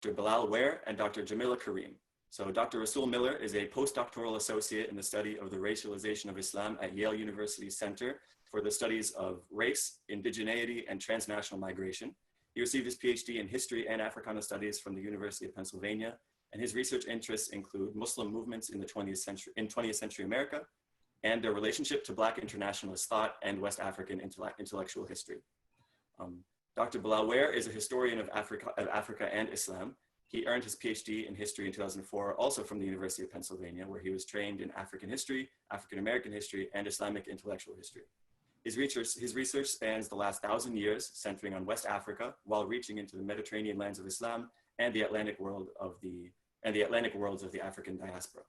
Bilal Ware and Dr. Jamila Karim. So Dr. Rasul Miller is a postdoctoral associate in the study of the racialization of Islam at Yale University Center for the Studies of Race, Indigeneity, and Transnational Migration. He received his PhD in History and Africana Studies from the University of Pennsylvania, and his research interests include Muslim movements in the 20th century America and their relationship to Black internationalist thought and West African intellectual history. Dr. Bilal Ware is a historian of Africa and Islam. He earned his PhD in history in 2004, also from the University of Pennsylvania, where he was trained in African history, African American history, and Islamic intellectual history. His research spans the last 1,000 years, centering on West Africa, while reaching into the Mediterranean lands of Islam and the Atlantic worlds of the African diaspora.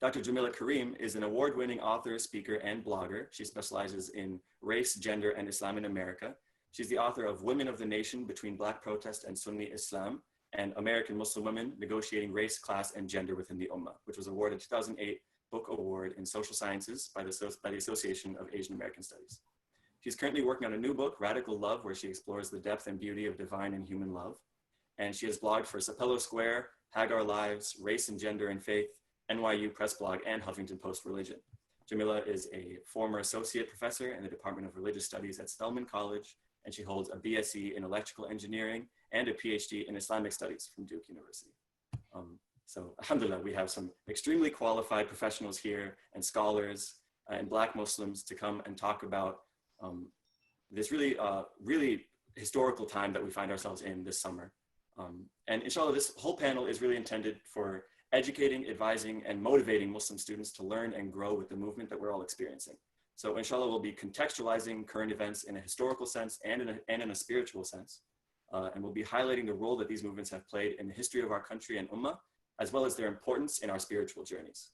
Dr. Jamila Karim is an award-winning author, speaker, and blogger. She specializes in race, gender, and Islam in America. She's the author of Women of the Nation Between Black Protest and Sunni Islam and American Muslim Women Negotiating Race, Class, and Gender Within the Ummah, which was awarded 2008 Book Award in Social Sciences by the Association of Asian American Studies. She's currently working on a new book, Radical Love, where she explores the depth and beauty of divine and human love. And she has blogged for Sapelo Square, Hagar Lives, Race and Gender and Faith, NYU Press Blog, and Huffington Post Religion. Jamila is a former associate professor in the Department of Religious Studies at Spelman College, and she holds a BSc in electrical engineering and a PhD in Islamic studies from Duke University. So alhamdulillah, we have some extremely qualified professionals here and scholars and Black Muslims to come and talk about this really historical time that we find ourselves in this summer. And inshallah, this whole panel is really intended for educating, advising, and motivating Muslim students to learn and grow with the movement that we're all experiencing. So inshallah, we'll be contextualizing current events in a historical sense and in a spiritual sense. And we'll be highlighting the role that these movements have played in the history of our country and ummah, as well as their importance in our spiritual journeys.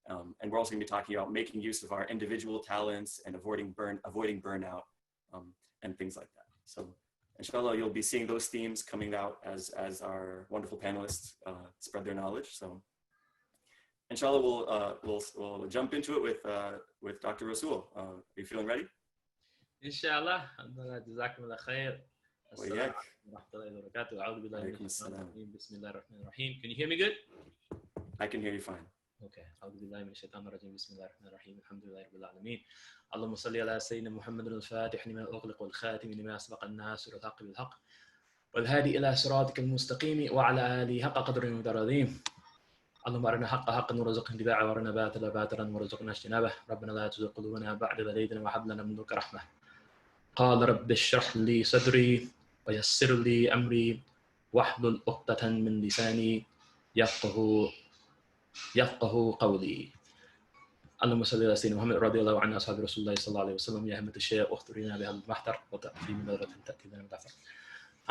And we're also gonna be talking about making use of our individual talents and avoiding burnout and things like that. So inshallah, you'll be seeing those themes coming out as our wonderful panelists spread their knowledge. So inshallah, we'll jump into it with Dr. Rasul. Are you feeling ready? Inshallah. Jazakumullah khair. Assalamu alaikum wa rahmatullahi. Can you hear me good? I can hear you fine. Okay. أعوذ بالله من الشيطان الرجيم بسم الله الرحمن الرحيم الحمد لله رب العالمين اللهم صل على سيدنا محمد الفاتح لما أغلق والخاتم لما سبق الناصر الحق بالحق والهادي إلى صراطك المستقيم وعلى آله حق قدره ومقداره العظيم اللهم أرنا حق حقا وارزقنا اتباعه وأرنا باطلا باطلا وارزقنا اجتنابه ربنا لا تزغ قلوبنا بعد إذ هديتنا وهب لنا من لدنك رحمة قال رب اشرح لي صدري ويسر لي أمري واحلل عقدة من لساني يفقه قولي اللهم صل على سيدنا محمد رضي الله عن اصحاب رسول الله صلى الله عليه وسلم يا همة الشيخ اخطرنا بهذا المحضر وتأتي من نظرة تأتي لنا بالعفو.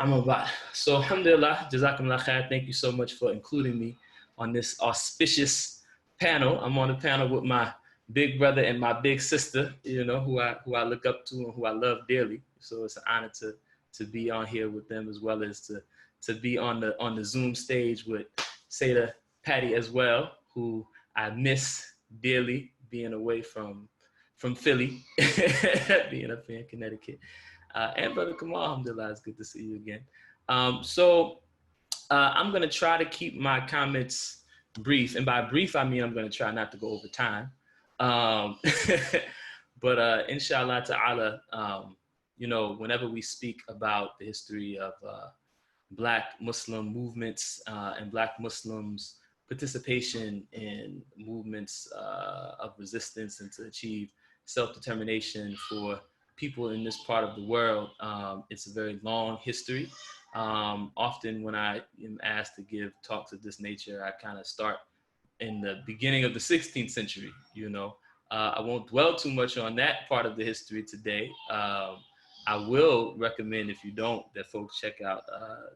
أما بعد. So alhamdulillah, jazakumullah khair. Thank you so much for including me on this auspicious panel. I'm on a panel with my big brother and my big sister, you know, who I look up to and who I love dearly. So it's an honor to be on here with them, as well as to be on the Zoom stage with Sayda Patty as well, who I miss dearly, being away from Philly, being up here in Connecticut. And Brother Kamal, alhamdulillah, it's good to see you again. So I'm gonna try to keep my comments brief. And by brief, I mean I'm gonna try not to go over time. But inshallah ta'ala, you know, whenever we speak about the history of Black Muslim movements and Black Muslims' participation in movements of resistance and to achieve self-determination for people in this part of the world, it's a very long history. Often when I am asked to give talks of this nature, I kind of start in the beginning of the 16th century, you know. I won't dwell too much on that part of the history today. I will recommend, if you don't, that folks check out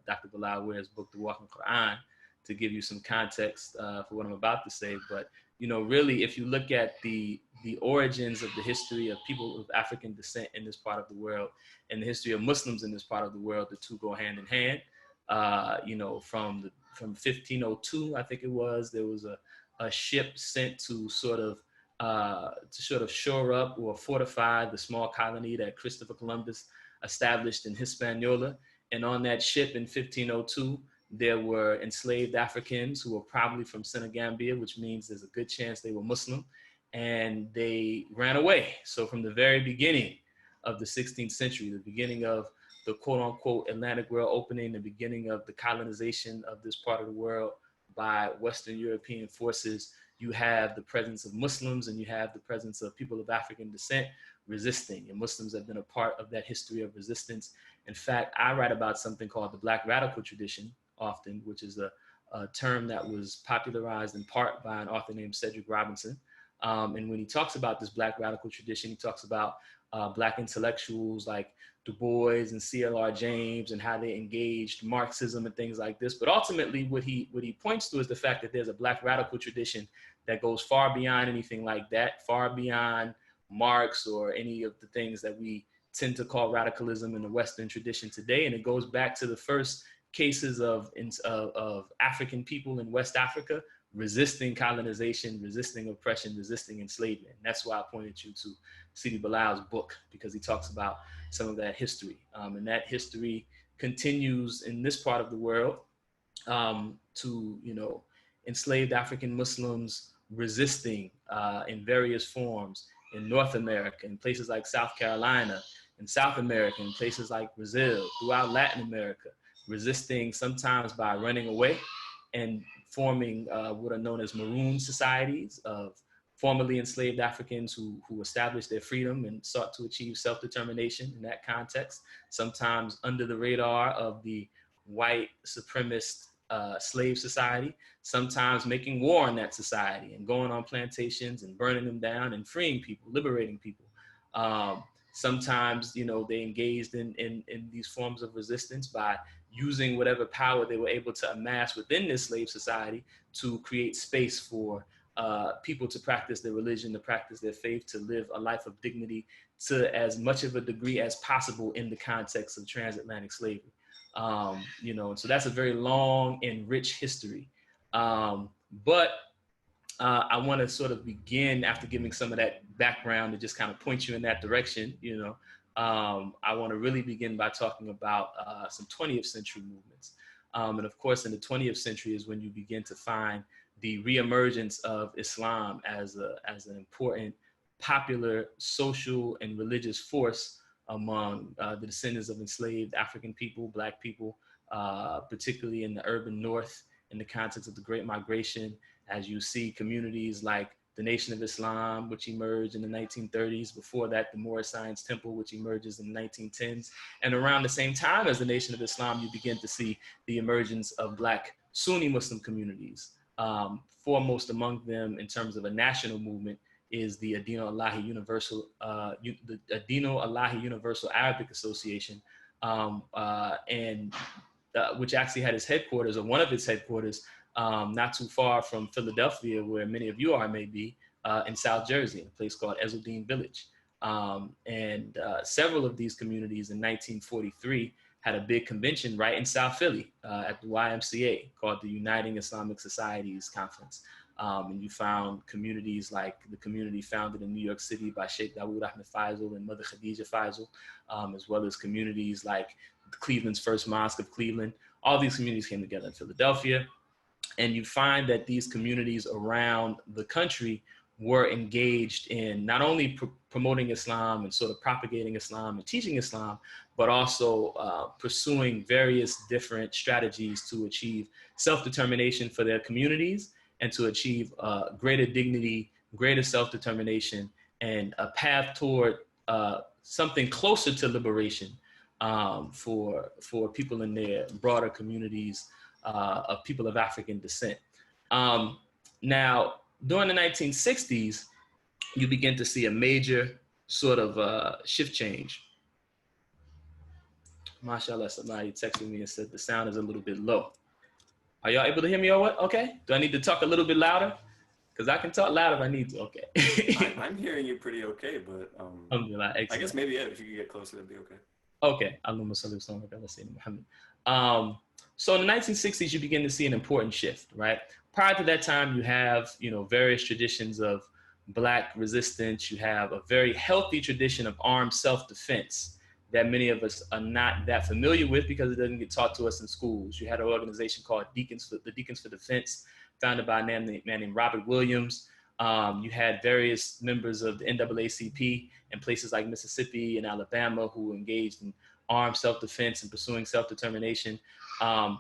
Dr. Bilal Ware's book, The Walking Quran, to give you some context for what I'm about to say. But, you know, really, if you look at the origins of the history of people of African descent in this part of the world and the history of Muslims in this part of the world, the two go hand in hand. You know, from 1502, I think it was, there was a ship sent to sort of shore up or fortify the small colony that Christopher Columbus established in Hispaniola. And on that ship in 1502, there were enslaved Africans who were probably from Senegambia, which means there's a good chance they were Muslim, and they ran away. So from the very beginning of the 16th century, the beginning of the quote unquote Atlantic world opening, the beginning of the colonization of this part of the world by Western European forces, you have the presence of Muslims and you have the presence of people of African descent resisting. And Muslims have been a part of that history of resistance. In fact, I write about something called the Black radical tradition often, which is a term that was popularized in part by an author named Cedric Robinson. And when he talks about this Black radical tradition, he talks about Black intellectuals like Du Bois and C.L.R. James and how they engaged Marxism and things like this. But ultimately, what he points to is the fact that there's a Black radical tradition that goes far beyond anything like that, far beyond Marx or any of the things that we tend to call radicalism in the Western tradition today. And it goes back to the first cases of African people in West Africa resisting colonization, resisting oppression, resisting enslavement. And that's why I pointed you to Sidi Bilal's book, because he talks about some of that history. And that history continues in this part of the world to, enslaved African Muslims resisting in various forms in North America, in places like South Carolina, in South America, in places like Brazil, throughout Latin America, resisting sometimes by running away and forming what are known as maroon societies of formerly enslaved Africans who established their freedom and sought to achieve self-determination in that context, sometimes under the radar of the white supremacist slave society, sometimes making war on that society and going on plantations and burning them down and freeing people, liberating people. Sometimes, they engaged in these forms of resistance by using whatever power they were able to amass within this slave society to create space for people to practice their religion, to practice their faith, to live a life of dignity to as much of a degree as possible in the context of transatlantic slavery. And so that's a very long and rich history. But I want to sort of begin after giving some of that background to just kind of point you in that direction. I want to really begin by talking about some 20th century movements. And of course, in the 20th century is when you begin to find the reemergence of Islam as an important popular social and religious force among the descendants of enslaved African people, Black people, particularly in the urban North in the context of the Great Migration, as you see communities like the Nation of Islam, which emerged in the 1930s. Before that, the Moorish Science Temple, which emerges in the 1910s. And around the same time as the Nation of Islam, you begin to see the emergence of Black Sunni Muslim communities. Foremost among them in terms of a national movement is the Adino Allahi Universal, the Adino Allahi Universal Arabic Association, which actually had its headquarters, or one of its headquarters, not too far from Philadelphia, where many of you are maybe, in South Jersey, in a place called Ezzledine Village. And several of these communities in 1943 had a big convention right in South Philly at the YMCA called the Uniting Islamic Societies Conference. And you found communities like the community founded in New York City by Sheikh Dawood Ahmed Faisal and Mother Khadija Faisal, as well as communities like Cleveland's First Mosque of Cleveland. All these communities came together in Philadelphia. And you find that these communities around the country were engaged in not only promoting Islam and sort of propagating Islam and teaching Islam, but also pursuing various different strategies to achieve self-determination for their communities and to achieve greater dignity, greater self-determination, and a path toward something closer to liberation for people in their broader communities of people of African descent. Now, during the 1960s, you begin to see a major sort of shift change. MashaAllah, somebody texted me and said the sound is a little bit low. Are y'all able to hear me or what? Okay. Do I need to talk a little bit louder? Because I can talk loud if I need to. Okay. I'm hearing you pretty okay, but I guess maybe if you could get closer, that'd be okay. Okay. So in the 1960s, you begin to see an important shift, right? Prior to that time, you have, various traditions of Black resistance. You have a very healthy tradition of armed self-defense that many of us are not that familiar with because it doesn't get taught to us in schools. You had an organization called the Deacons for Defense, founded by a man named Robert Williams. You had various members of the NAACP in places like Mississippi and Alabama who engaged in armed self-defense and pursuing self-determination,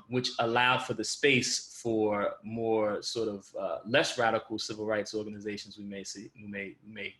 which allowed for the space for more sort of less radical civil rights organizations, we may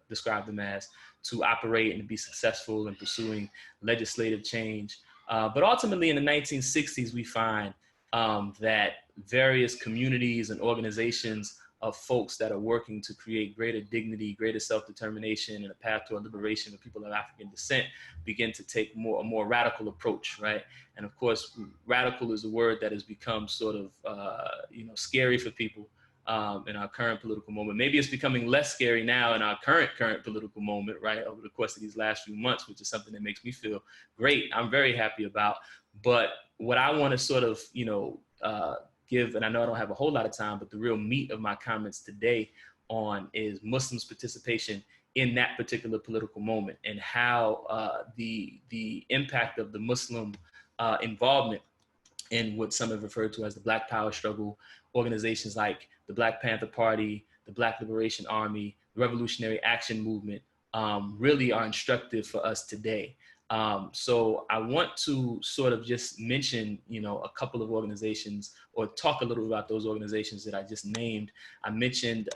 describe them as, to operate and be successful in pursuing legislative change. But ultimately in the 1960s, we find that various communities and organizations of folks that are working to create greater dignity, greater self-determination, and a path to a liberation of people of African descent begin to take a more radical approach, right? And of course, radical is a word that has become sort of, scary for people in our current political moment. Maybe it's becoming less scary now in our current political moment, right? Over the course of these last few months, which is something that makes me feel great. I'm very happy about. But what I want to sort of, give, and I know I don't have a whole lot of time, but the real meat of my comments today on is Muslims' participation in that particular political moment and how the impact of the Muslim involvement in what some have referred to as the Black Power struggle, organizations like the Black Panther Party, the Black Liberation Army, the Revolutionary Action Movement, really are instructive for us today. So I want to sort of just mention, a couple of organizations or talk a little about those organizations that I just named. I mentioned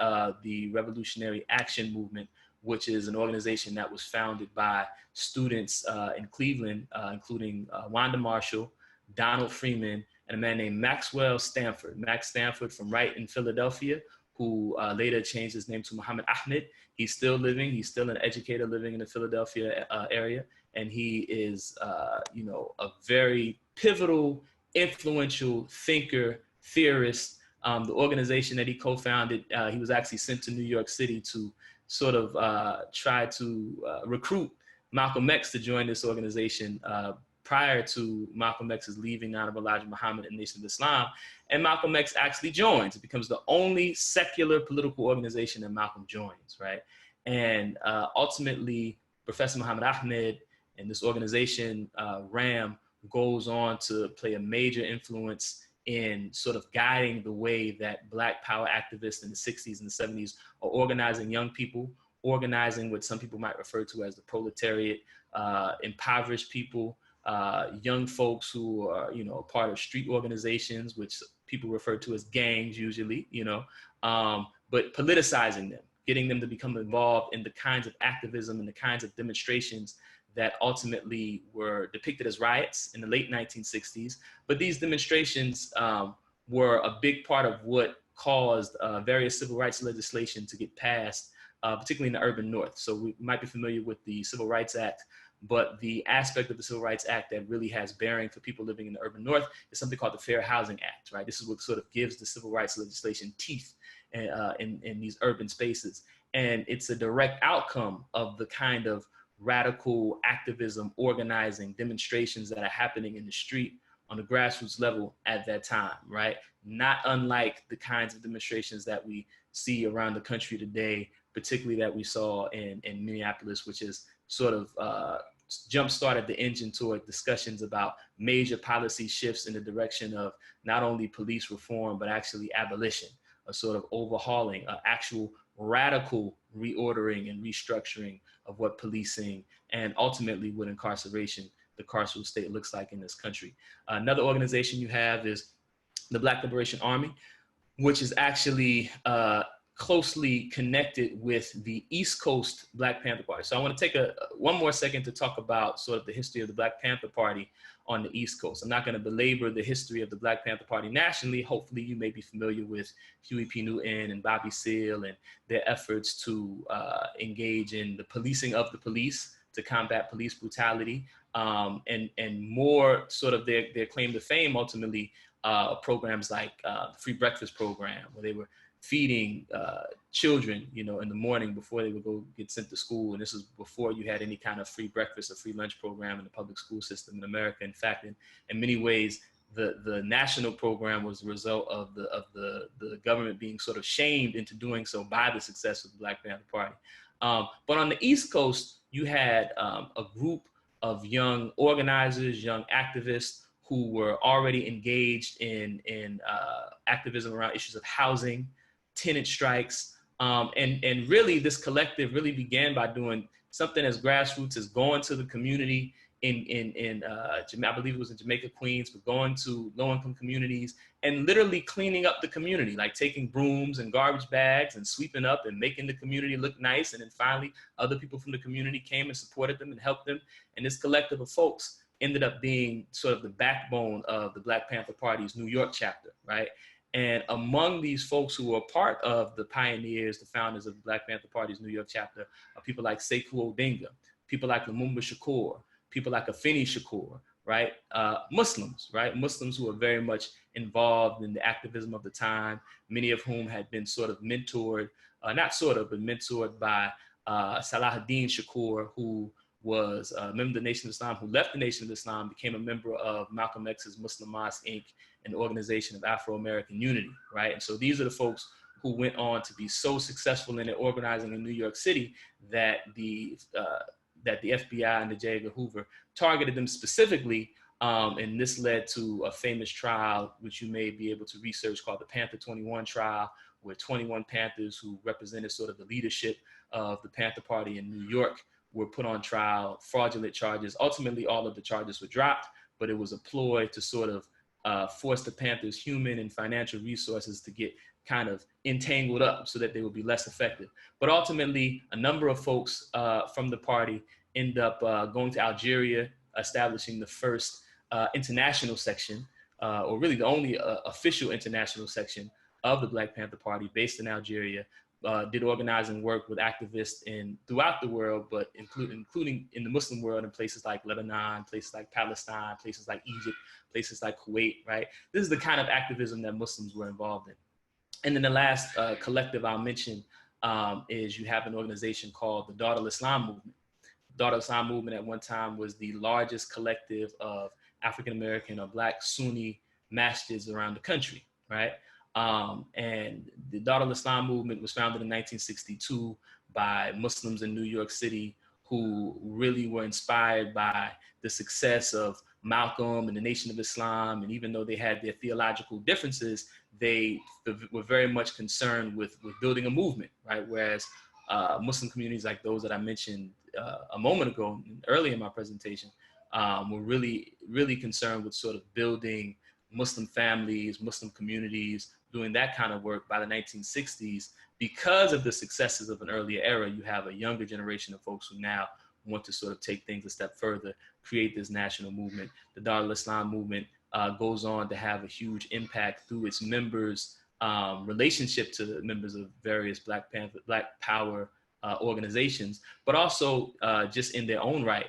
the Revolutionary Action Movement, which is an organization that was founded by students in Cleveland, including Wanda Marshall, Donald Freeman, and a man named Maxwell Stanford. Max Stanford from Wright in Philadelphia, who later changed his name to Muhammad Ahmed. He's still living. He's still an educator living in the Philadelphia area. And he is, a very pivotal, influential thinker, theorist. The organization that he co-founded, he was actually sent to New York City to sort of try to recruit Malcolm X to join this organization prior to Malcolm X's leaving out of Elijah Muhammad and Nation of Islam. And Malcolm X actually joins. It becomes the only secular political organization that Malcolm joins, right? And ultimately, Professor Muhammad Ahmed and this organization, RAM, goes on to play a major influence in sort of guiding the way that Black power activists in the 60s and the 70s are organizing young people, organizing what some people might refer to as the proletariat, impoverished people, young folks who are, a part of street organizations, which people refer to as gangs usually, but politicizing them, getting them to become involved in the kinds of activism and the kinds of demonstrations that ultimately were depicted as riots in the late 1960s. But these demonstrations were a big part of what caused various civil rights legislation to get passed, particularly in the urban North. So we might be familiar with the Civil Rights Act, but the aspect of the Civil Rights Act that really has bearing for people living in the urban North is something called the Fair Housing Act, right? This is what sort of gives the civil rights legislation teeth in these urban spaces. And it's a direct outcome of the kind of radical activism, organizing, demonstrations that are happening in the street on the grassroots level at that time, right? Not unlike the kinds of demonstrations that we see around the country today, particularly that we saw in Minneapolis, which is sort of jump-started the engine toward discussions about major policy shifts in the direction of not only police reform, but actually abolition, a sort of overhauling, actual radical reordering and restructuring of what policing and ultimately what incarceration, the carceral state looks like in this country. Another organization you have is the Black Liberation Army, which is actually closely connected with the East Coast Black Panther Party. So I want to take one more second to talk about sort of the history of the Black Panther Party on the East Coast. I'm not going to belabor the history of the Black Panther Party nationally. Hopefully you may be familiar with Huey P. Newton and Bobby Seale and their efforts to engage in the policing of the police to combat police brutality, and more sort of their claim to fame ultimately programs like the Free Breakfast Program, where they were feeding children, in the morning before they would go get sent to school. And this was before you had any kind of free breakfast or free lunch program in the public school system in America. In fact, in many ways, the national program was the result of the government being sort of shamed into doing so by the success of the Black Panther Party. But on the East Coast, you had a group of young organizers, young activists who were already engaged in activism around issues of housing, tenant strikes, and really this collective really began by doing something as grassroots as going to the community I believe it was in Jamaica, Queens, but going to low-income communities and literally cleaning up the community, like taking brooms and garbage bags and sweeping up and making the community look nice. And then finally, other people from the community came and supported them and helped them. And this collective of folks ended up being sort of the backbone of the Black Panther Party's New York chapter, right? And among these folks who were part of the pioneers, the founders of the Black Panther Party's New York chapter, are people like Sekou Odinga, people like Lumumba Shakur, people like Afeni Shakur, right? Muslims, right? Muslims who are very much involved in the activism of the time, many of whom had been sort of mentored, not sort of, but mentored by Salahuddin Shakur, who was a member of the Nation of Islam, who left the Nation of Islam, became a member of Malcolm X's Muslim Mosque, Inc., an organization of Afro-American unity, right? And so these are the folks who went on to be so successful in their organizing in New York City that the FBI and the J. Edgar Hoover targeted them specifically, and this led to a famous trial, which you may be able to research, called the Panther 21 trial, where 21 Panthers who represented sort of the leadership of the Panther Party in New York were put on trial, fraudulent charges. Ultimately, all of the charges were dropped, but it was a ploy to sort of force the Panthers' human and financial resources to get kind of entangled up so that they would be less effective. But ultimately, a number of folks from the party end up going to Algeria, establishing the first international section, or really the only official international section of the Black Panther Party based in Algeria, did organizing work with activists throughout the world, but including in the Muslim world in places like Lebanon, places like Palestine, places like Egypt, places like Kuwait, right? This is the kind of activism that Muslims were involved in. And then the last collective I'll mention is you have an organization called the Daughter Islam Movement. Daughter Islam Movement at one time was the largest collective of African-American or Black Sunni masjids around the country, right? And the Daughter Islam Movement was founded in 1962 by Muslims in New York City who really were inspired by the success of Malcolm and the Nation of Islam. And even though they had their theological differences, they were very much concerned with building a movement, right? Whereas Muslim communities like those that I mentioned a moment ago, early in my presentation, were really, really concerned with sort of building Muslim families, Muslim communities, doing that kind of work. By the 1960s, because of the successes of an earlier era, you have a younger generation of folks who now want to sort of take things a step further, create this national movement. The Dar al-Islam movement goes on to have a huge impact through its members' relationship to the members of various Black Power organizations, but also just in their own right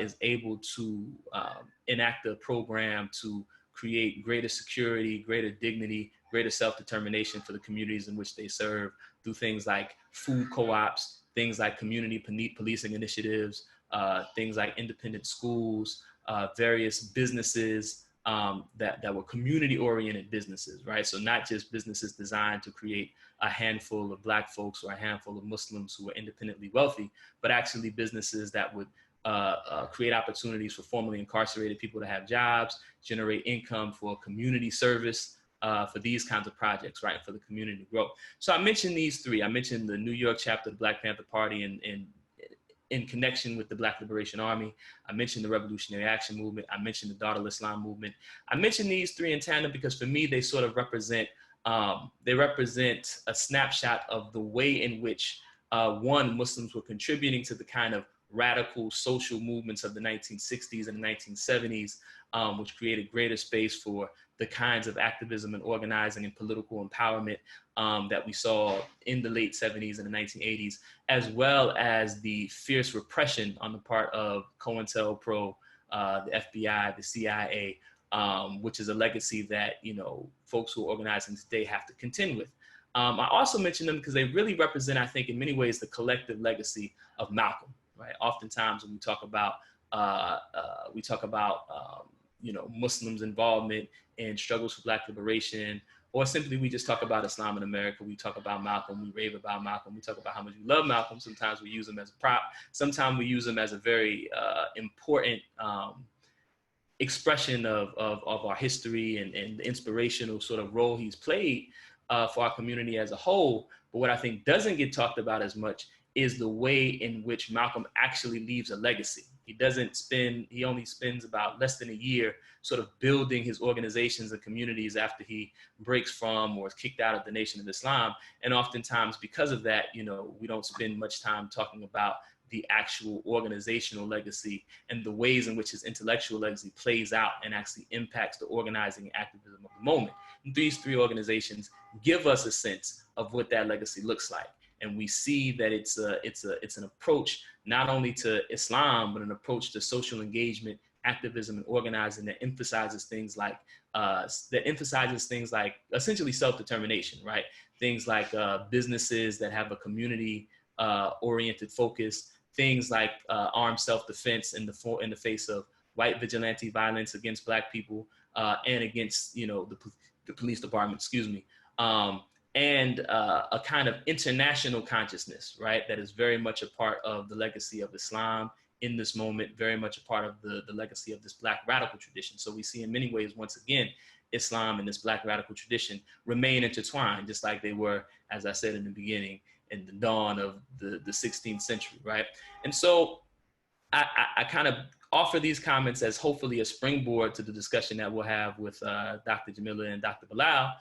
is able to enact a program to create greater security, greater dignity, greater self-determination for the communities in which they serve through things like food co-ops, things like community policing initiatives, things like independent schools, various businesses that were community-oriented businesses, right? So not just businesses designed to create a handful of Black folks or a handful of Muslims who were independently wealthy, but actually businesses that would create opportunities for formerly incarcerated people to have jobs, generate income for community service, for these kinds of projects, right, for the community growth. So I mentioned these three. I mentioned the New York chapter of the Black Panther Party in connection with the Black Liberation Army. I mentioned the Revolutionary Action Movement. I mentioned the Dar al-Islam Movement. I mentioned these three in tandem because for me, they sort of represent, a snapshot of the way in which, Muslims were contributing to the kind of radical social movements of the 1960s and the 1970s, which created greater space for the kinds of activism and organizing and political empowerment that we saw in the late 70s and the 1980s, as well as the fierce repression on the part of COINTELPRO, the FBI, the CIA, which is a legacy that, folks who are organizing today have to contend with. I also mention them because they really represent, I think, in many ways, the collective legacy of Malcolm, right? Oftentimes when we talk about, Muslims' involvement in struggles for Black liberation or simply we just talk about Islam in America. We talk about Malcolm, we rave about Malcolm, we talk about how much we love Malcolm. Sometimes we use him as a prop. Sometimes we use him as a very important expression of our history and the inspirational sort of role he's played for our community as a whole. But what I think doesn't get talked about as much is the way in which Malcolm actually leaves a legacy. He only spends about less than a year sort of building his organizations and communities after he breaks from or is kicked out of the Nation of Islam. And oftentimes because of that, you know, we don't spend much time talking about the actual organizational legacy and the ways in which his intellectual legacy plays out and actually impacts the organizing and activism of the moment. And these three organizations give us a sense of what that legacy looks like. And we see that it's an approach not only to Islam, but an approach to social engagement, activism, and organizing that emphasizes things like essentially self-determination, right? Things like businesses that have a community oriented focus, things like armed self-defense in the face of white vigilante violence against Black people and against, you know, the police department, and a kind of international consciousness, right? That is very much a part of the legacy of Islam in this moment, very much a part of the legacy of this Black radical tradition. So we see in many ways, once again, Islam and this Black radical tradition remain intertwined, just like they were, as I said in the beginning, in the dawn of the 16th century, right? And so I kind of offer these comments as hopefully a springboard to the discussion that we'll have with Dr. Jamila and Dr. Bilal,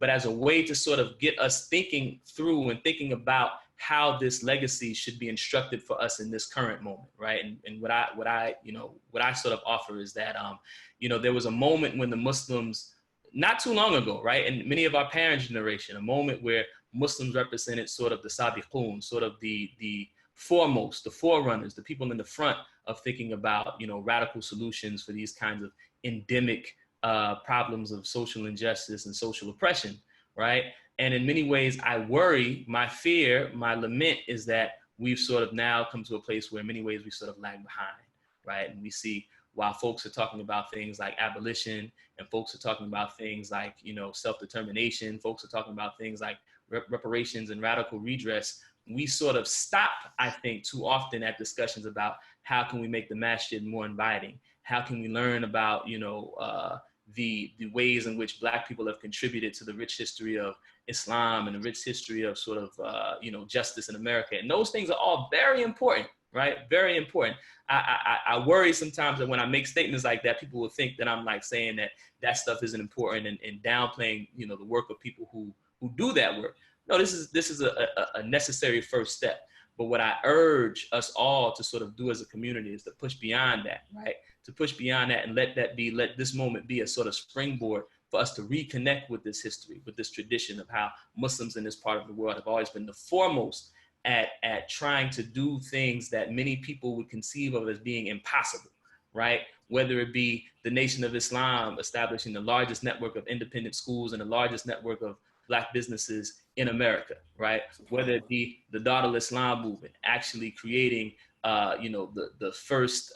but as a way to sort of get us thinking through and thinking about how this legacy should be instructed for us in this current moment, right? And what I sort of offer is that, you know, there was a moment when the Muslims, not too long ago, right? And many of our parents' generation, a moment where Muslims represented sort of the sabiqun, sort of the foremost, the forerunners, the people in the front of thinking about, you know, radical solutions for these kinds of endemic problems of social injustice and social oppression, right? And in many ways, I worry, my fear, my lament is that we've sort of now come to a place where in many ways we sort of lag behind, right? And we see while folks are talking about things like abolition and folks are talking about things like, you know, self-determination, folks are talking about things like reparations and radical redress, we sort of stop, I think, too often at discussions about how can we make the masjid more inviting? How can we learn about, you know, the ways in which Black people have contributed to the rich history of Islam and the rich history of sort of, you know, justice in America. And those things are all very important, right? Very important. I worry sometimes that when I make statements like that, people will think that I'm like saying that that stuff isn't important and downplaying, you know, the work of people who do that work. No, this is a necessary first step. But what I urge us all to sort of do as a community is to push beyond that, right? To push beyond that and let this moment be a sort of springboard for us to reconnect with this history, with this tradition of how Muslims in this part of the world have always been the foremost at trying to do things that many people would conceive of as being impossible, right? Whether it be the Nation of Islam establishing the largest network of independent schools and the largest network of Black businesses in America, right? Whether it be the Dar Islam movement, actually creating, you know, the first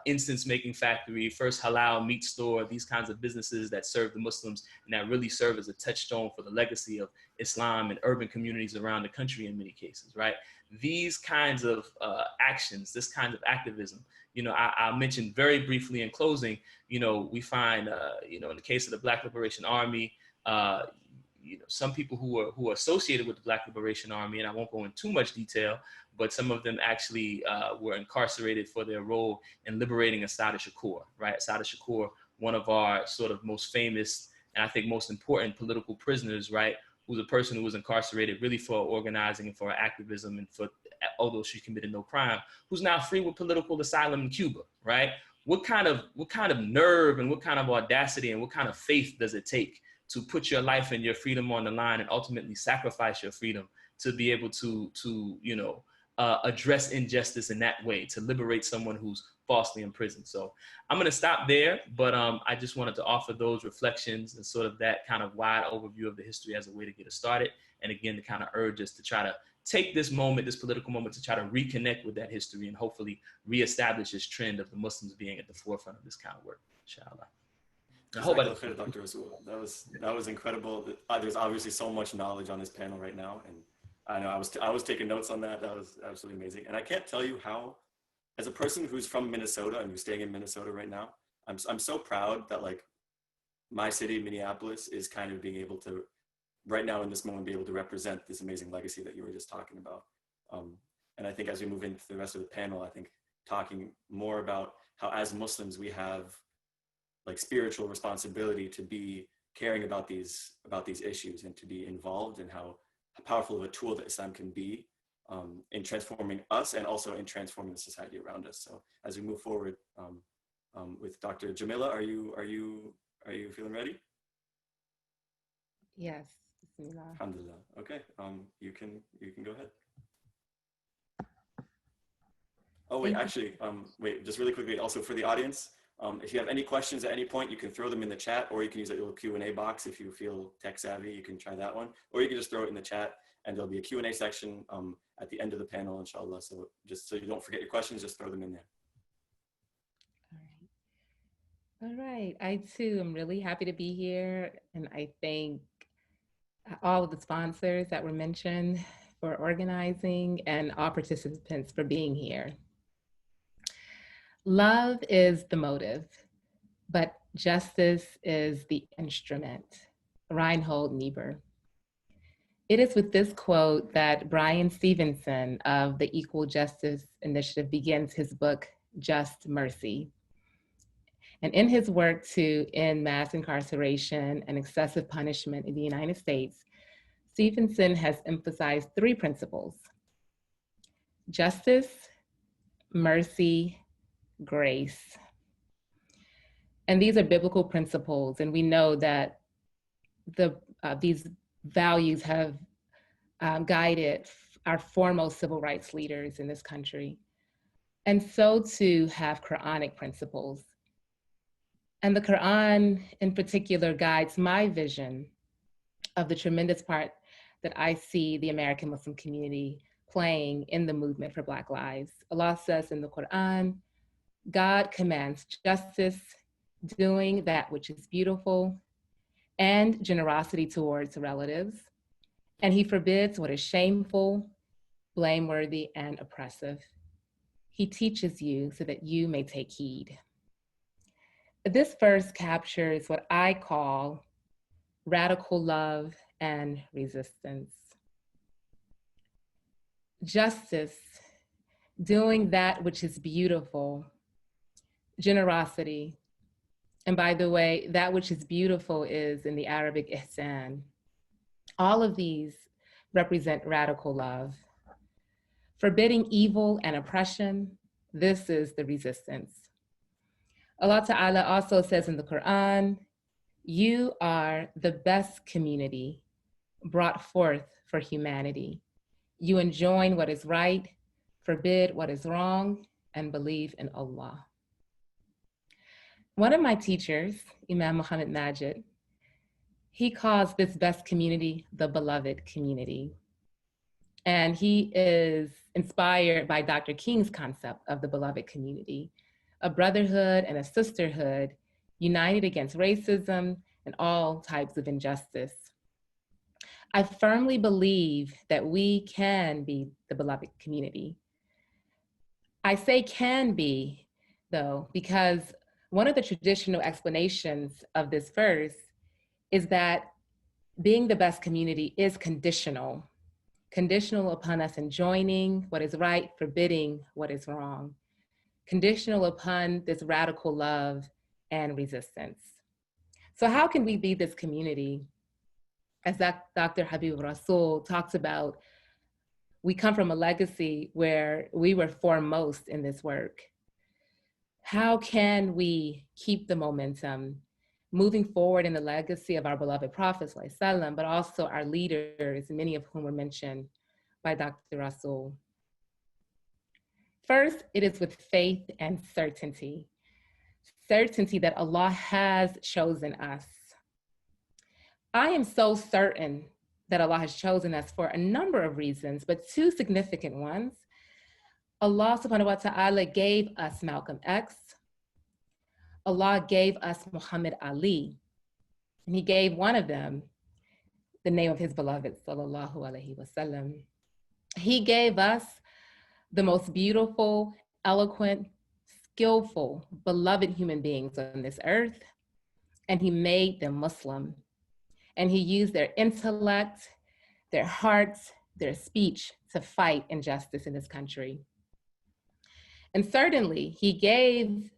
incense making factory, first halal meat store, these kinds of businesses that serve the Muslims and that really serve as a touchstone for the legacy of Islam in urban communities around the country in many cases, right? These kinds of actions, this kind of activism, you know, I'll mention very briefly in closing, you know, we find, you know, in the case of the Black Liberation Army, you know, some people who are associated with the Black Liberation Army, and I won't go into too much detail, but some of them actually were incarcerated for their role in liberating Assata Shakur, right? Assata Shakur, one of our sort of most famous and I think most important political prisoners, right? Who's a person who was incarcerated really for organizing and for activism and for, although she committed no crime, who's now free with political asylum in Cuba, right? What kind of nerve and what kind of audacity and what kind of faith does it take to put your life and your freedom on the line and ultimately sacrifice your freedom to be able to you know, address injustice in that way, to liberate someone who's falsely imprisoned. So I'm gonna stop there, but I just wanted to offer those reflections and sort of that kind of wide overview of the history as a way to get us started. And again, to kind of urge us to try to take this moment, this political moment, to try to reconnect with that history and hopefully reestablish this trend of the Muslims being at the forefront of this kind of work, inshallah. I hope I Jazakallah didn't. khair, Dr. Rasul. That was incredible. There's obviously so much knowledge on this panel right now, and I know I was taking notes on that. That was absolutely amazing. And I can't tell you how, as a person who's from Minnesota and who's staying in Minnesota right now, I'm so proud that like my city, Minneapolis, is kind of being able to right now in this moment be able to represent this amazing legacy that you were just talking about. Um, and I think as we move into the rest of the panel, I think talking more about how as Muslims we have like spiritual responsibility to be caring about these issues and to be involved, and how powerful of a tool that Islam can be in transforming us and also in transforming the society around us. So as we move forward with Dr. Jamila, are you feeling ready? Yes. Bismillah. Alhamdulillah. Okay. You can go ahead. Oh wait, actually, wait, just really quickly, also for the audience, if you have any questions at any point, you can throw them in the chat, or you can use that little Q&A box. If you feel tech savvy, you can try that one, or you can just throw it in the chat, and there'll be a Q&A section at the end of the panel, inshallah. So just so you don't forget your questions, just throw them in there. All right. I too am really happy to be here, and I thank all of the sponsors that were mentioned for organizing and all participants for being here. Love is the motive, but justice is the instrument. Reinhold Niebuhr. It is with this quote that Brian Stevenson of the Equal Justice Initiative begins his book, Just Mercy. And in his work to end mass incarceration and excessive punishment in the United States, Stevenson has emphasized three principles: justice, mercy, grace. And these are biblical principles, and we know that these values have guided our foremost civil rights leaders in this country. And so too have Quranic principles. And the Quran in particular guides my vision of the tremendous part that I see the American Muslim community playing in the movement for Black lives. Allah says in the Quran, God commands justice, doing that which is beautiful, and generosity towards relatives. And he forbids what is shameful, blameworthy, and oppressive. He teaches you so that you may take heed. This verse captures what I call radical love and resistance. Justice, doing that which is beautiful. Generosity, and by the way, that which is beautiful is in the Arabic ihsan. All of these represent radical love. Forbidding evil and oppression, this is the resistance. Allah Ta'ala also says in the Quran, you are the best community brought forth for humanity. You enjoin what is right, forbid what is wrong, and believe in Allah. One of my teachers, Imam Muhammad Majid, he calls this best community the beloved community. And he is inspired by Dr. King's concept of the beloved community, a brotherhood and a sisterhood united against racism and all types of injustice. I firmly believe that we can be the beloved community. I say can be, though, because one of the traditional explanations of this verse is that being the best community is conditional upon us enjoining what is right, forbidding what is wrong, conditional upon this radical love and resistance. So how can we be this community? As Dr. Habib Rasul talks about, we come from a legacy where we were foremost in this work. How can we keep the momentum moving forward in the legacy of our beloved Prophet, but also our leaders, many of whom were mentioned by Dr. Rasul? First, it is with faith and certainty. Certainty that Allah has chosen us. I am so certain that Allah has chosen us for a number of reasons, but two significant ones. Allah subhanahu wa ta'ala gave us Malcolm X. Allah gave us Muhammad Ali, and he gave one of them the name of his beloved, sallallahu alaihi wasallam. He gave us the most beautiful, eloquent, skillful, beloved human beings on this earth, and he made them Muslim. And he used their intellect, their hearts, their speech to fight injustice in this country. And certainly, he gave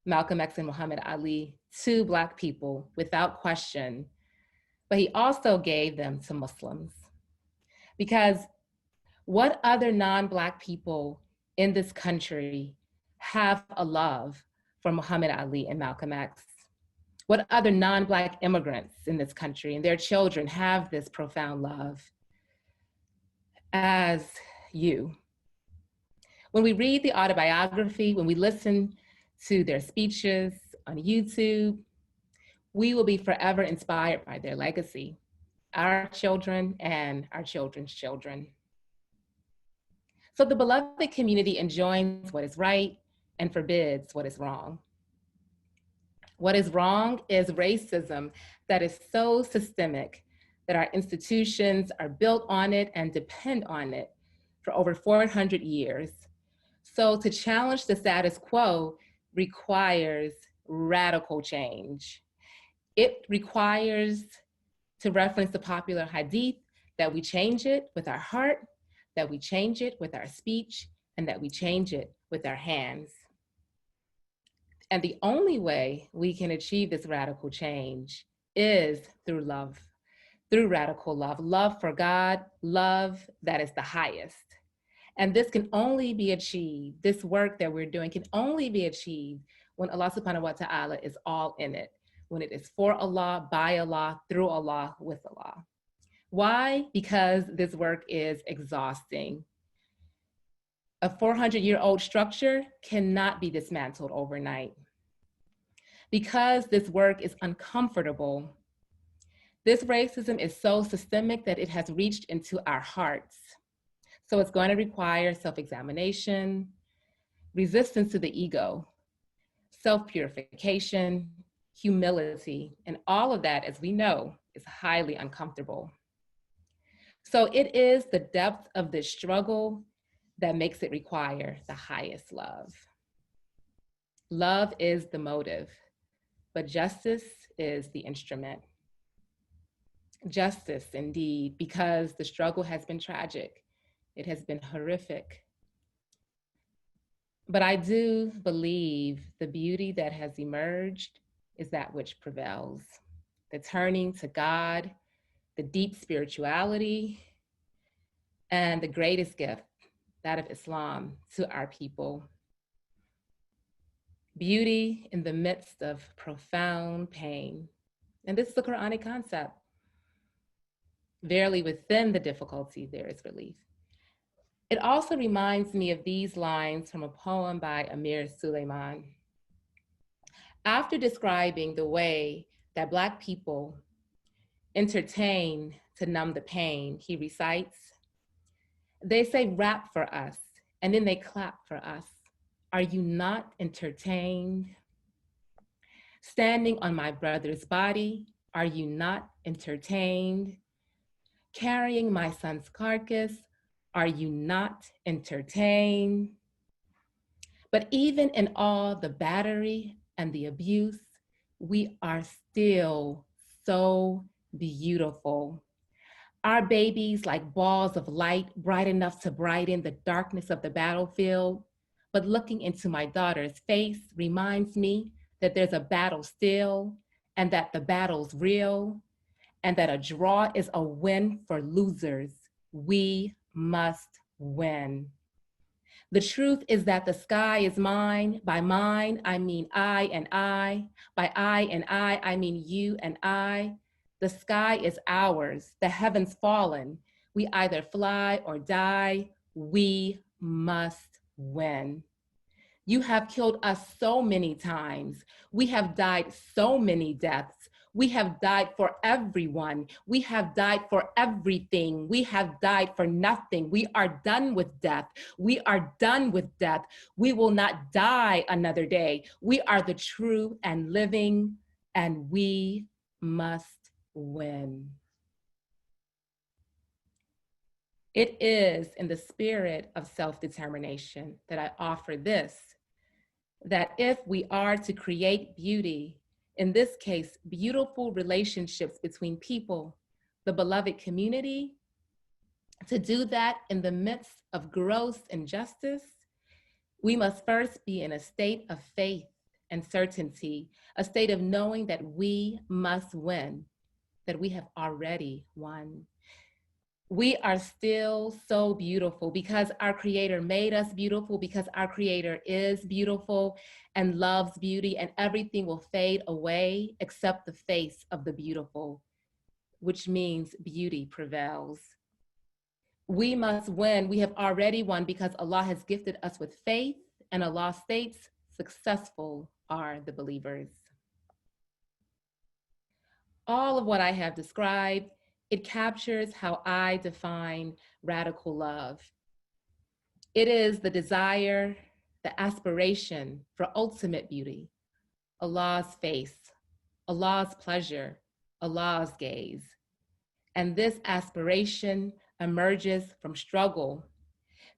Malcolm X and Muhammad Ali to Black people without question, but he also gave them to Muslims. Because what other non-Black people in this country have a love for Muhammad Ali and Malcolm X? What other non-Black immigrants in this country and their children have this profound love as you? When we read the autobiography, when we listen to their speeches on YouTube, we will be forever inspired by their legacy, our children and our children's children. So the beloved community enjoins what is right and forbids what is wrong. What is wrong is racism that is so systemic that our institutions are built on it and depend on it for over 400 years. So to challenge the status quo requires radical change. It requires, to reference the popular hadith, that we change it with our heart, that we change it with our speech, and that we change it with our hands. And the only way we can achieve this radical change is through love, through radical love, love for God, love that is the highest. And this can only be achieved, this work that we're doing can only be achieved when Allah subhanahu wa ta'ala is all in it, when it is for Allah, by Allah, through Allah, with Allah. Why? Because this work is exhausting. A 400-year-old structure cannot be dismantled overnight. Because this work is uncomfortable, this racism is so systemic that it has reached into our hearts. So it's going to require self-examination, resistance to the ego, self-purification, humility, and all of that, as we know, is highly uncomfortable. So it is the depth of this struggle that makes it require the highest love. Love is the motive, but justice is the instrument. Justice, indeed, because the struggle has been tragic. It has been horrific. But I do believe the beauty that has emerged is that which prevails. The turning to God, the deep spirituality, and the greatest gift, that of Islam, to our people. Beauty in the midst of profound pain. And this is a Quranic concept. Verily, within the difficulty, there is relief. It also reminds me of these lines from a poem by Amir Suleiman. After describing the way that Black people entertain to numb the pain, he recites, "They say rap for us, and then they clap for us. Are you not entertained? Standing on my brother's body, are you not entertained? Carrying my son's carcass, are you not entertained? But even in all the battery and the abuse, we are still so beautiful. Our babies like balls of light, bright enough to brighten the darkness of the battlefield. But looking into my daughter's face reminds me that there's a battle still, and that the battle's real, and that a draw is a win for losers. We must win. The truth is that the sky is mine. By mine, I mean I and I. By I and I mean you and I. The sky is ours, the heavens fallen. We either fly or die. We must win. You have killed us so many times. We have died so many deaths. We have died for everyone. We have died for everything. We have died for nothing. We are done with death. We are done with death. We will not die another day. We are the true and living, and we must win. It is in the spirit of self-determination that I offer this, that if we are to create beauty, in this case, beautiful relationships between people, the beloved community, to do that in the midst of gross injustice, we must first be in a state of faith and certainty, a state of knowing that we must win, that we have already won. We are still so beautiful because our Creator made us beautiful, because our Creator is beautiful and loves beauty, and everything will fade away except the face of the beautiful, which means beauty prevails. We must win. We have already won because Allah has gifted us with faith, and Allah states, successful are the believers. All of what I have described, it captures how I define radical love. It is the desire, the aspiration for ultimate beauty, Allah's face, Allah's pleasure, Allah's gaze. And this aspiration emerges from struggle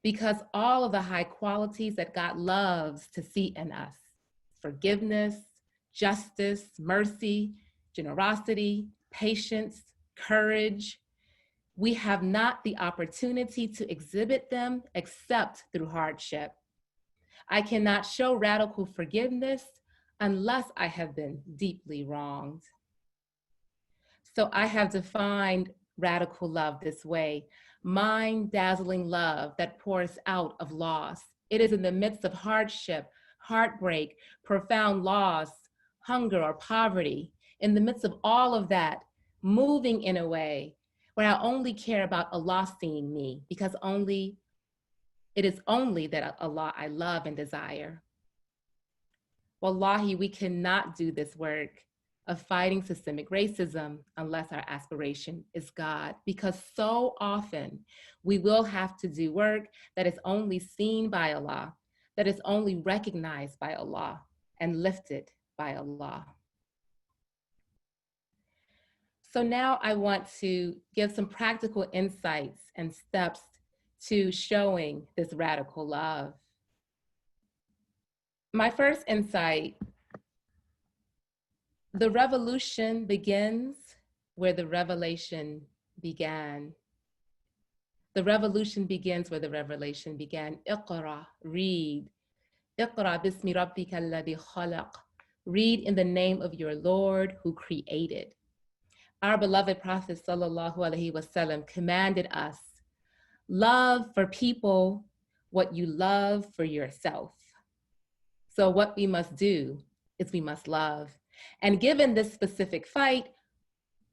because all of the high qualities that God loves to see in us, forgiveness, justice, mercy, generosity, patience, courage, we have not the opportunity to exhibit them except through hardship. I cannot show radical forgiveness unless I have been deeply wronged. So I have defined radical love this way: mind-dazzling love that pours out of loss. It is in the midst of hardship, heartbreak, profound loss, hunger or poverty, in the midst of all of that, moving in a way where I only care about Allah seeing me, because it is only that Allah I love and desire. Wallahi, we cannot do this work of fighting systemic racism unless our aspiration is God, because so often we will have to do work that is only seen by Allah, that is only recognized by Allah and lifted by Allah. So now I want to give some practical insights and steps to showing this radical love. My first insight: the revolution begins where the revelation began. The revolution begins where the revelation began. Iqra, read. Iqra bismi rabbika alladhi khalaq. Read in the name of your Lord who created. Our beloved Prophet sallallahu alaihi wasallam commanded us, love for people what you love for yourself. So what we must do is we must love. And given this specific fight,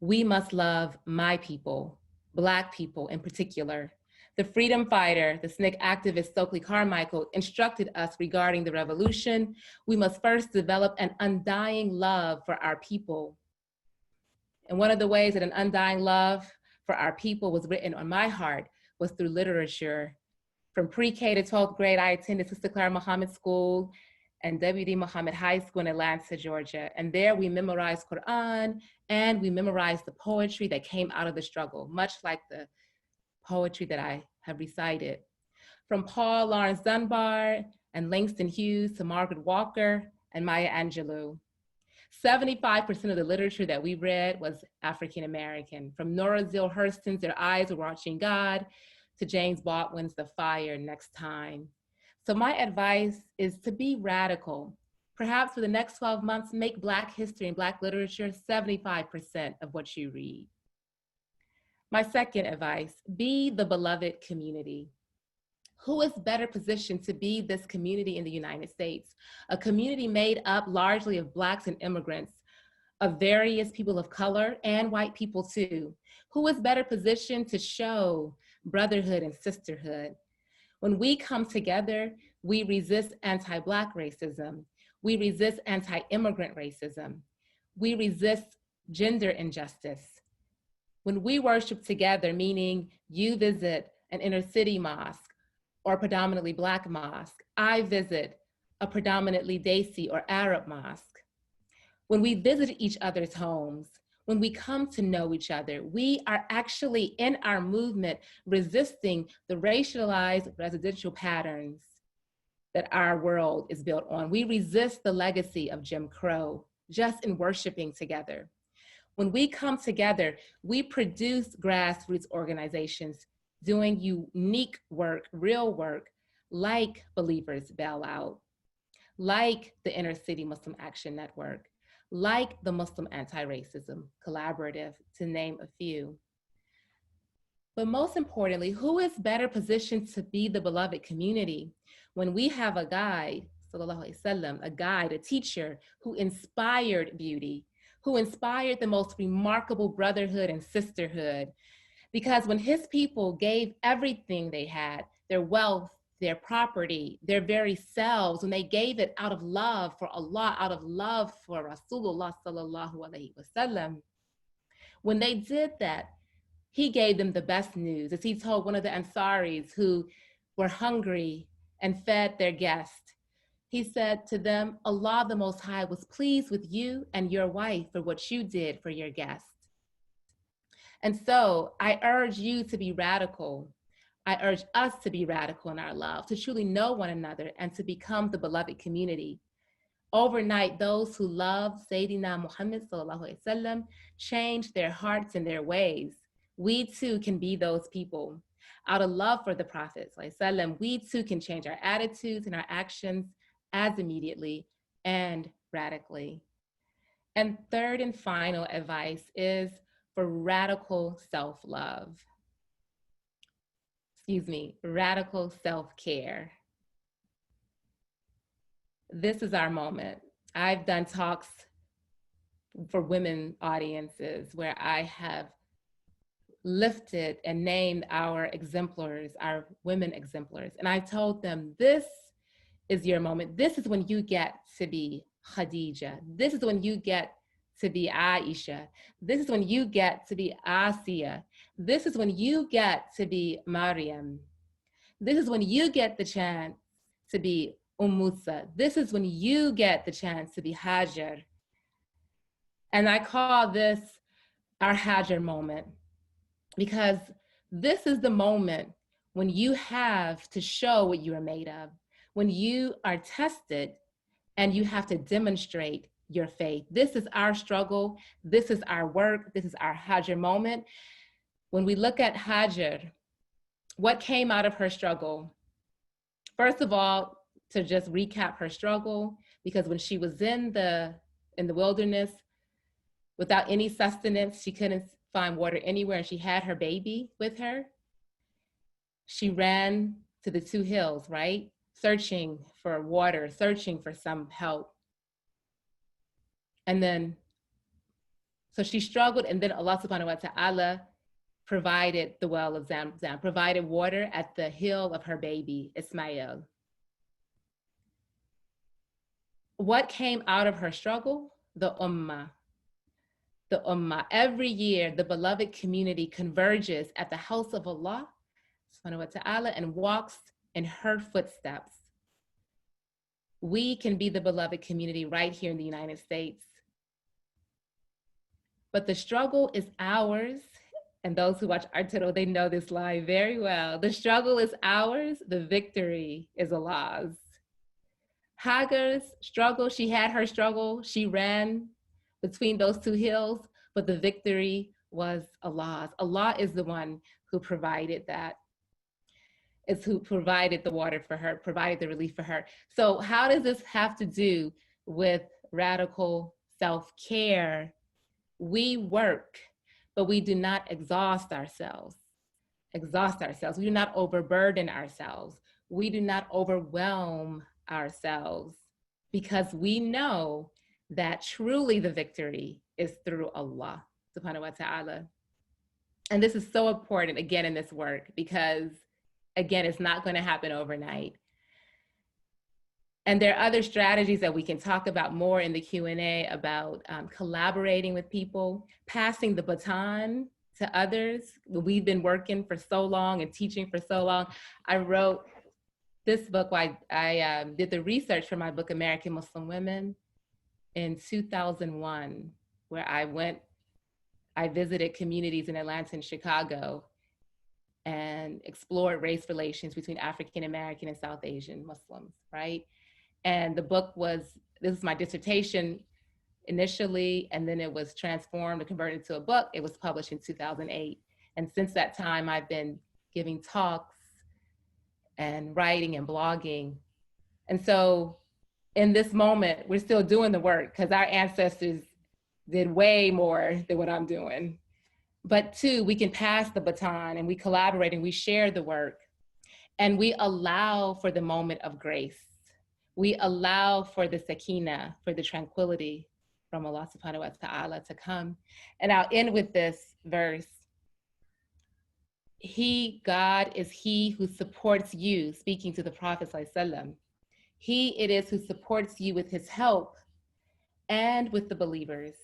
we must love my people, Black people in particular. The freedom fighter, the SNCC activist Stokely Carmichael instructed us regarding the revolution, we must first develop an undying love for our people. And one of the ways that an undying love for our people was written on my heart was through literature. From pre-K to 12th grade, I attended Sister Clara Muhammad School and W.D. Muhammad High School in Atlanta, Georgia. And there we memorized Quran and we memorized the poetry that came out of the struggle, much like the poetry that I have recited. From Paul Laurence Dunbar and Langston Hughes to Margaret Walker and Maya Angelou. 75% of the literature that we read was African American. From Nora Zille Hurston's Their Eyes Were Watching God to James Baldwin's The Fire Next Time. So my advice is to be radical. Perhaps for the next 12 months, make Black history and Black literature 75% of what you read. My second advice, be the beloved community. Who is better positioned to be this community in the United States? A community made up largely of Blacks and immigrants, of various people of color and white people too. Who is better positioned to show brotherhood and sisterhood? When we come together, we resist anti-Black racism. We resist anti-immigrant racism. We resist gender injustice. When we worship together, meaning you visit an inner city mosque or predominantly Black mosque, I visit a predominantly Desi or Arab mosque. When we visit each other's homes, when we come to know each other, we are actually in our movement resisting the racialized residential patterns that our world is built on. We resist the legacy of Jim Crow just in worshiping together. When we come together, we produce grassroots organizations doing unique work, real work, like Believers Bailout, like the Inner City Muslim Action Network, like the Muslim Anti-Racism Collaborative, to name a few. But most importantly, who is better positioned to be the beloved community when we have a guide, sallallahu alaihi wasallam, a guide, a teacher who inspired beauty, who inspired the most remarkable brotherhood and sisterhood? Because when his people gave everything they had, their wealth, their property, their very selves, when they gave it out of love for Allah, out of love for Rasulullah sallallahu alaihi wasallam, when they did that, he gave them the best news. As he told one of the Ansaris who were hungry and fed their guest, he said to them, Allah the Most High was pleased with you and your wife for what you did for your guest. And so I urge you to be radical. I urge us to be radical in our love, to truly know one another and to become the beloved community. Overnight, those who love Sayyidina Muhammad sallallahu alaihi wasallam change their hearts and their ways. We too can be those people. Out of love for the Prophet sallallahu alaihi wasallam, we too can change our attitudes and our actions as immediately and radically. And third and final advice is for radical self-love. Radical self-care. This is our moment. I've done talks for women audiences where I have lifted and named our exemplars, our women exemplars. And I told them, this is your moment. This is when you get to be Khadija. This is when you get to be Aisha. This is when you get to be Asiya. This is when you get to be Maryam. This is when you get the chance to be Musa. This is when you get the chance to be Hajar. And I call this our Hajar moment, because this is the moment when you have to show what you are made of, when you are tested and you have to demonstrate your faith. This is our struggle. This is our work. This is our Hajar moment. When we look at Hajar, what came out of her struggle? First of all, to just recap her struggle, because when she was in the wilderness without any sustenance, she couldn't find water anywhere, and she had her baby with her. She ran to the two hills, right? Searching for water, searching for some help. And then, so she struggled, and then Allah subhanahu wa ta'ala provided the well of Zamzam, provided water at the hill of her baby, Ismail. What came out of her struggle? The ummah. The ummah. Every year, the beloved community converges at the house of Allah subhanahu wa ta'ala and walks in her footsteps. We can be the beloved community right here in the United States. But the struggle is ours. And those who watch Arturo, they know this line very well. The struggle is ours. The victory is Allah's. Hagar's struggle, she had her struggle. She ran between those two hills, but the victory was Allah's. Allah is the one who provided that. It's who provided the water for her, provided the relief for her. So how does this have to do with radical self-care? We work, but we do not exhaust ourselves. We do not overburden ourselves. We do not overwhelm ourselves, because we know that truly the victory is through Allah subhanahu wa ta'ala. And this is so important, again, in this work, because again, it's not going to happen overnight. And there are other strategies that we can talk about more in the Q&A about collaborating with people, passing the baton to others. We've been working for so long and teaching for so long. I wrote this book, I did the research for my book, American Muslim Women, in 2001, where I visited communities in Atlanta and Chicago and explored race relations between African American and South Asian Muslims, right? And the book this was my dissertation initially, and then it was transformed and converted to a book. It was published in 2008. And since that time, I've been giving talks and writing and blogging. And so in this moment, we're still doing the work because our ancestors did way more than what I'm doing. But two, we can pass the baton and we collaborate and we share the work and we allow for the moment of grace. We allow for the sakina, for the tranquility from Allah subhanahu wa ta'ala to come. And I'll end with this verse. God is he who supports you, speaking to the Prophet sallallahu alaihi wasallam. He it is who supports you with his help and with the believers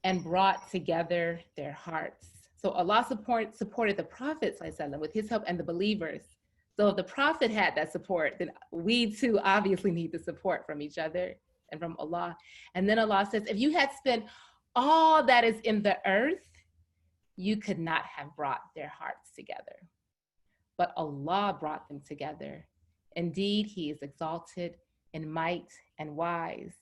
and brought together their hearts. So Allah supported the Prophet sallallahu alaihi wasallam with his help and the believers. So if the Prophet had that support, then we too obviously need the support from each other and from Allah. And then Allah says, if you had spent all that is in the earth, you could not have brought their hearts together. But Allah brought them together. Indeed, he is exalted in might and wise.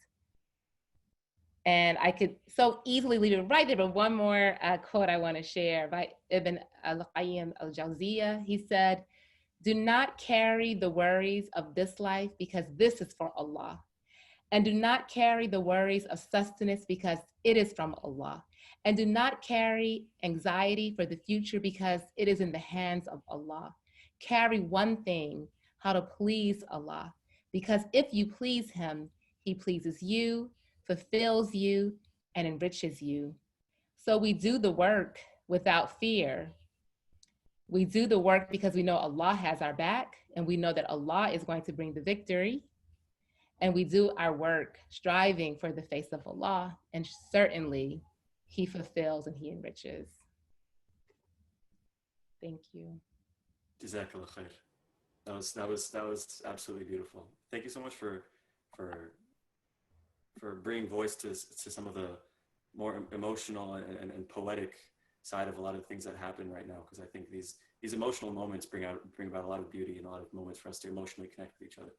And I could so easily leave it right there, but one more quote I want to share by Ibn al-Qayyim al-Jawziyah. He said, do not carry the worries of this life because this is for Allah. And do not carry the worries of sustenance because it is from Allah. And do not carry anxiety for the future because it is in the hands of Allah. Carry one thing, how to please Allah. Because if you please him, he pleases you, fulfills you, and enriches you. So we do the work without fear. We do the work because we know Allah has our back and we know that Allah is going to bring the victory. And we do our work striving for the face of Allah, and certainly he fulfills and he enriches. Thank you. Jazakallah khair. That was absolutely beautiful. Thank you so much for bringing voice to some of the more emotional and poetic side of a lot of things that happen right now, because I think these emotional moments bring about a lot of beauty and a lot of moments for us to emotionally connect with each other.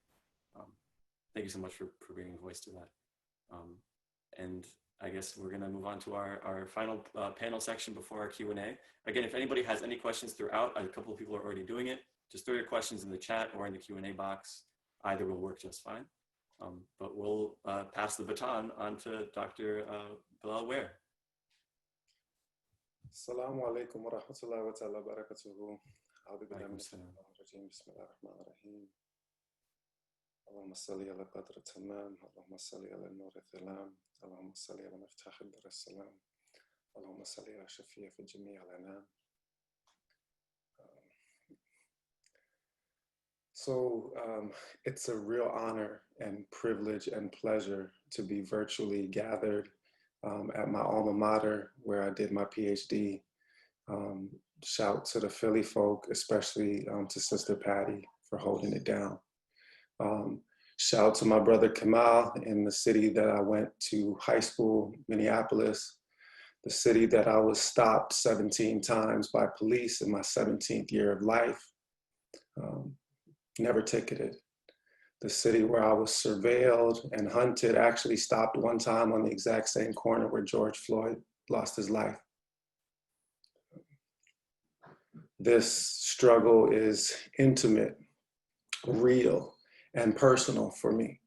Thank you so much for bringing voice to that. And I guess we're going to move on to our final panel section before our Q&A. Again, if anybody has any questions throughout, a couple of people are already doing it. Just throw your questions in the chat or in the Q&A box. Either will work just fine. But we'll pass the baton on to Dr. Bilal Ware. Assalamu alaikum wa rahmatullahi wa ta'ala barakatuhu. Bismillahirrahmanirrahim. اللهم صل على قدر التمام اللهم صل على نور الظلام اللهم صل على مفتاح الدار السلام اللهم صل على شفيع في جميع الأنام. So it's a real honor and privilege and pleasure to be virtually gathered at my alma mater where I did my PhD. Shout to the Philly folk, especially to Sister Patty for holding it down. Shout to my brother Kamal in the city that I went to high school, Minneapolis, the city that I was stopped 17 times by police in my 17th year of life, never ticketed. The city where I was surveilled and hunted, actually stopped one time on the exact same corner where George Floyd lost his life. This struggle is intimate, real, and personal for me.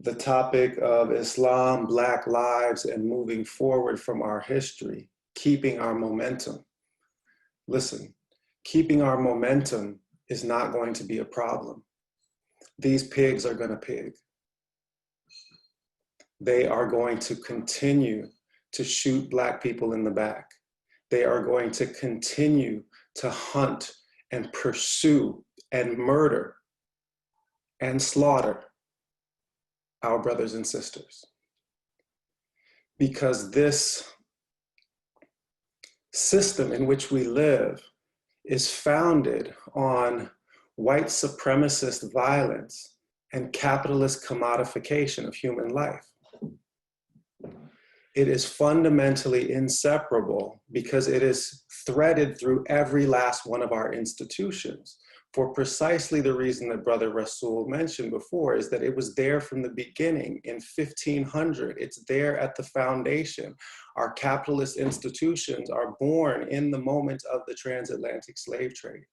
The topic of Islam, Black lives, and moving forward from our history, keeping our momentum. Listen, keeping our momentum is not going to be a problem. These pigs are going to pig. They are going to continue to shoot Black people in the back. They are going to continue to hunt and pursue and murder and slaughter our brothers and sisters. Because this system in which we live is founded on white supremacist violence and capitalist commodification of human life. It is fundamentally inseparable because it is threaded through every last one of our institutions, for precisely the reason that Brother Rasul mentioned before, is that it was there from the beginning in 1500. It's there at the foundation. Our capitalist institutions are born in the moment of the transatlantic slave trade.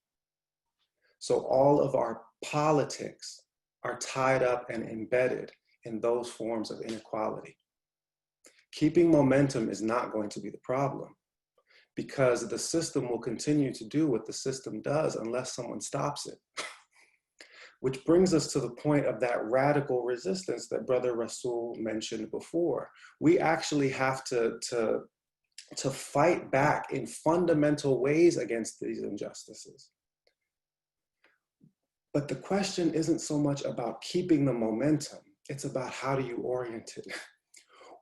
So all of our politics are tied up and embedded in those forms of inequality. Keeping momentum is not going to be the problem, because the system will continue to do what the system does unless someone stops it. Which brings us to the point of that radical resistance that Brother Rasul mentioned before. We actually have to fight back in fundamental ways against these injustices. But the question isn't so much about keeping the momentum, it's about how do you orient it?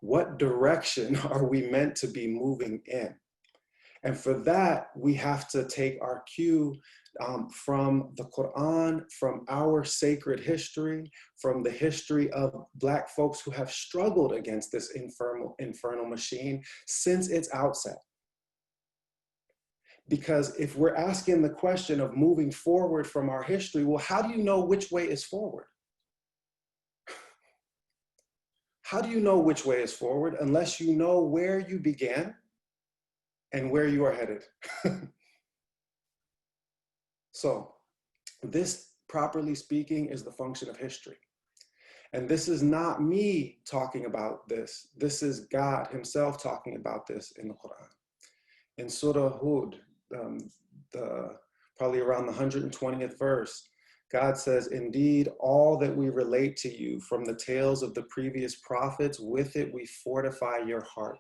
What direction are we meant to be moving in? And for that, we have to take our cue from the Quran, from our sacred history, from the history of Black folks who have struggled against this infernal machine since its outset. Because if we're asking the question of moving forward from our history, well, how do you know which way is forward? How do you know which way is forward unless you know where you began and where you are headed? So this, properly speaking, is the function of history. And this is not me talking about this. This is God himself talking about this in the Quran. In Surah Hud, probably around the 120th verse, God says, indeed, all that we relate to you from the tales of the previous prophets, with it we fortify your heart.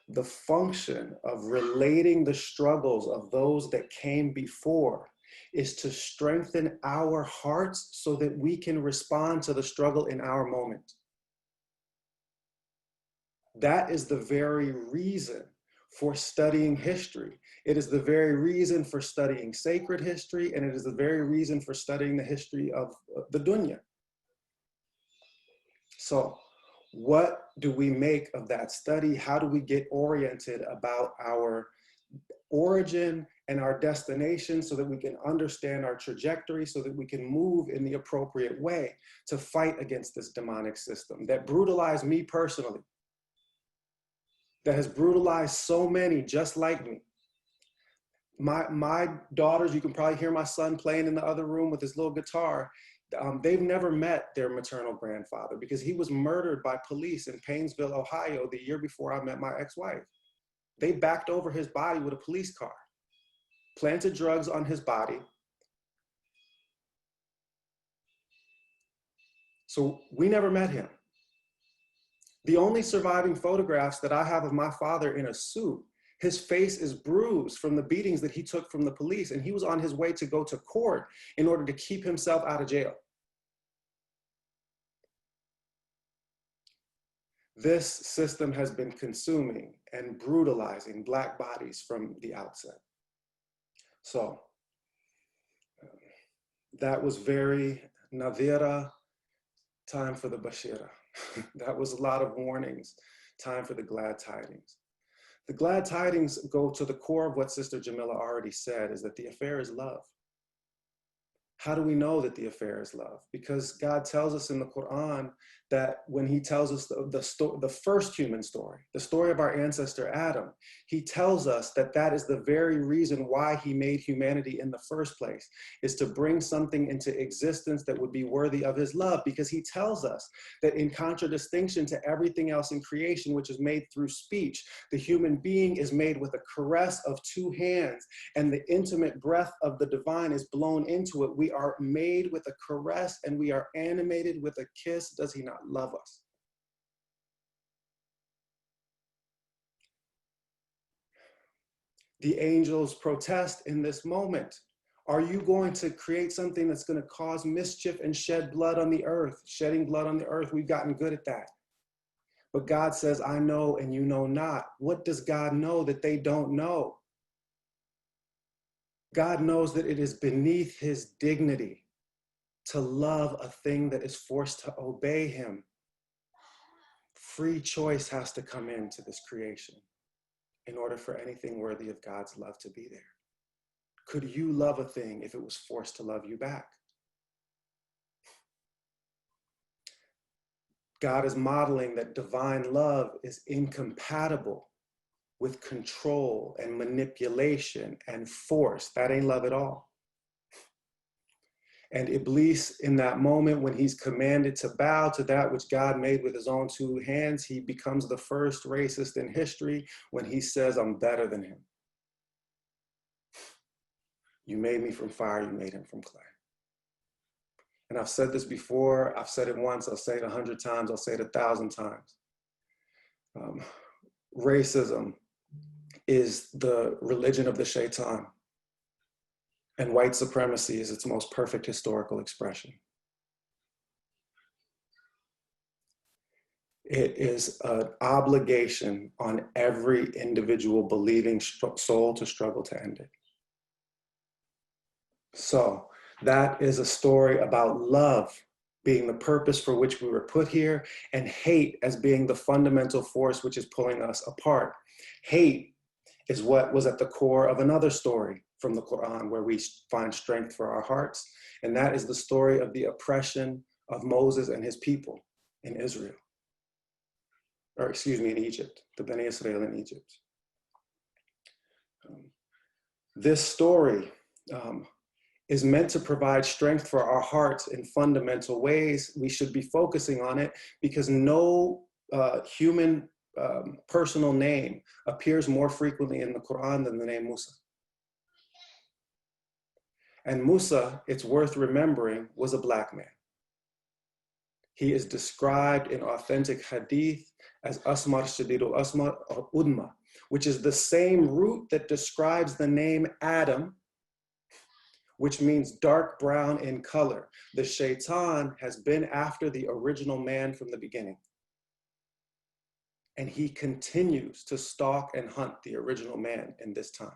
The function of relating the struggles of those that came before is to strengthen our hearts so that we can respond to the struggle in our moment. That is the very reason for studying history. It is the very reason for studying sacred history, and it is the very reason for studying the history of the dunya. So what do we make of that study? How do we get oriented about our origin and our destination so that we can understand our trajectory, so that we can move in the appropriate way to fight against this demonic system that brutalized me personally, that has brutalized so many just like me. My daughters, you can probably hear my son playing in the other room with his little guitar. They've never met their maternal grandfather because he was murdered by police in Painesville, Ohio, the year before I met my ex-wife. They backed over his body with a police car, planted drugs on his body. So we never met him. The only surviving photographs that I have of my father in a suit, his face is bruised from the beatings that he took from the police, and he was on his way to go to court in order to keep himself out of jail. This system has been consuming and brutalizing Black bodies from the outset. So that was very Nadira, time for the Bashira. That was a lot of warnings, time for the glad tidings. The glad tidings go to the core of what Sister Jamila already said, is that the affair is love. How do we know that the affair is love? Because God tells us in the Quran that when he tells us the first human story, the story of our ancestor Adam, he tells us that that is the very reason why he made humanity in the first place, is to bring something into existence that would be worthy of his love. Because he tells us that in contradistinction to everything else in creation, which is made through speech, the human being is made with a caress of two hands, and the intimate breath of the divine is blown into it. We are made with a caress and we are animated with a kiss. Does he not love us? the angels protest in this moment. Are you going to create something that's going to cause mischief and shed blood on the earth? Shedding blood on the earth, we've gotten good at that. But God says, I know and you know not. What does God know that they don't know? God knows that it is beneath his dignity to love a thing that is forced to obey him. Free choice has to come into this creation in order for anything worthy of God's love to be there. Could you love a thing if it was forced to love you back? God is modeling that divine love is incompatible with control and manipulation and force. That ain't love at all. And Iblis, in that moment when he's commanded to bow to that which God made with his own two hands, he becomes the first racist in history when he says, I'm better than him. You made me from fire, you made him from clay. And I've said this before, I've said it once, I'll say it 100 times, I'll say it 1,000 times. Racism is the religion of the shaitan, and white supremacy is its most perfect historical expression. It is an obligation on every individual believing soul to struggle to end it. So that is a story about love being the purpose for which we were put here, and hate as being the fundamental force which is pulling us apart. Hate is what was at the core of another story from the Quran where we find strength for our hearts, and that is the story of the oppression of Moses and his people in Israel. Or excuse me, in Egypt, the Bnei Israel in Egypt. This story is meant to provide strength for our hearts in fundamental ways. We should be focusing on it because no human personal name appears more frequently in the Quran than the name Musa. And Musa, it's worth remembering, was a black man. He is described in authentic hadith as Asmar Shadidul Asmar or Udma, which is the same root that describes the name Adam, which means dark brown in color. The shaitan has been after the original man from the beginning. And he continues to stalk and hunt the original man in this time.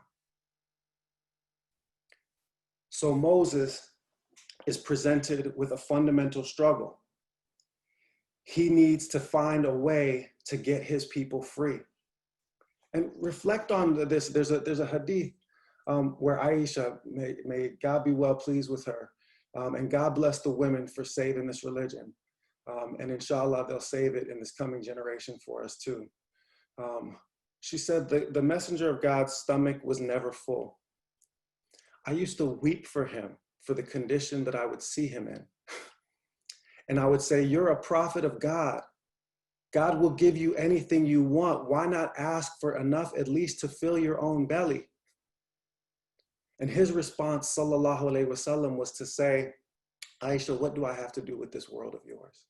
So Moses is presented with a fundamental struggle. He needs to find a way to get his people free. And reflect on this. There's a hadith where Aisha, may God be well pleased with her, and God bless the women for saving this religion. And inshallah, they'll save it in this coming generation for us too. She said, the messenger of God's stomach was never full. I used to weep for him for the condition that I would see him in. And I would say, you're a prophet of God. God will give you anything you want. Why not ask for enough at least to fill your own belly? And his response, sallallahu alaihi wasallam, was to say, Aisha, what do I have to do with this world of yours?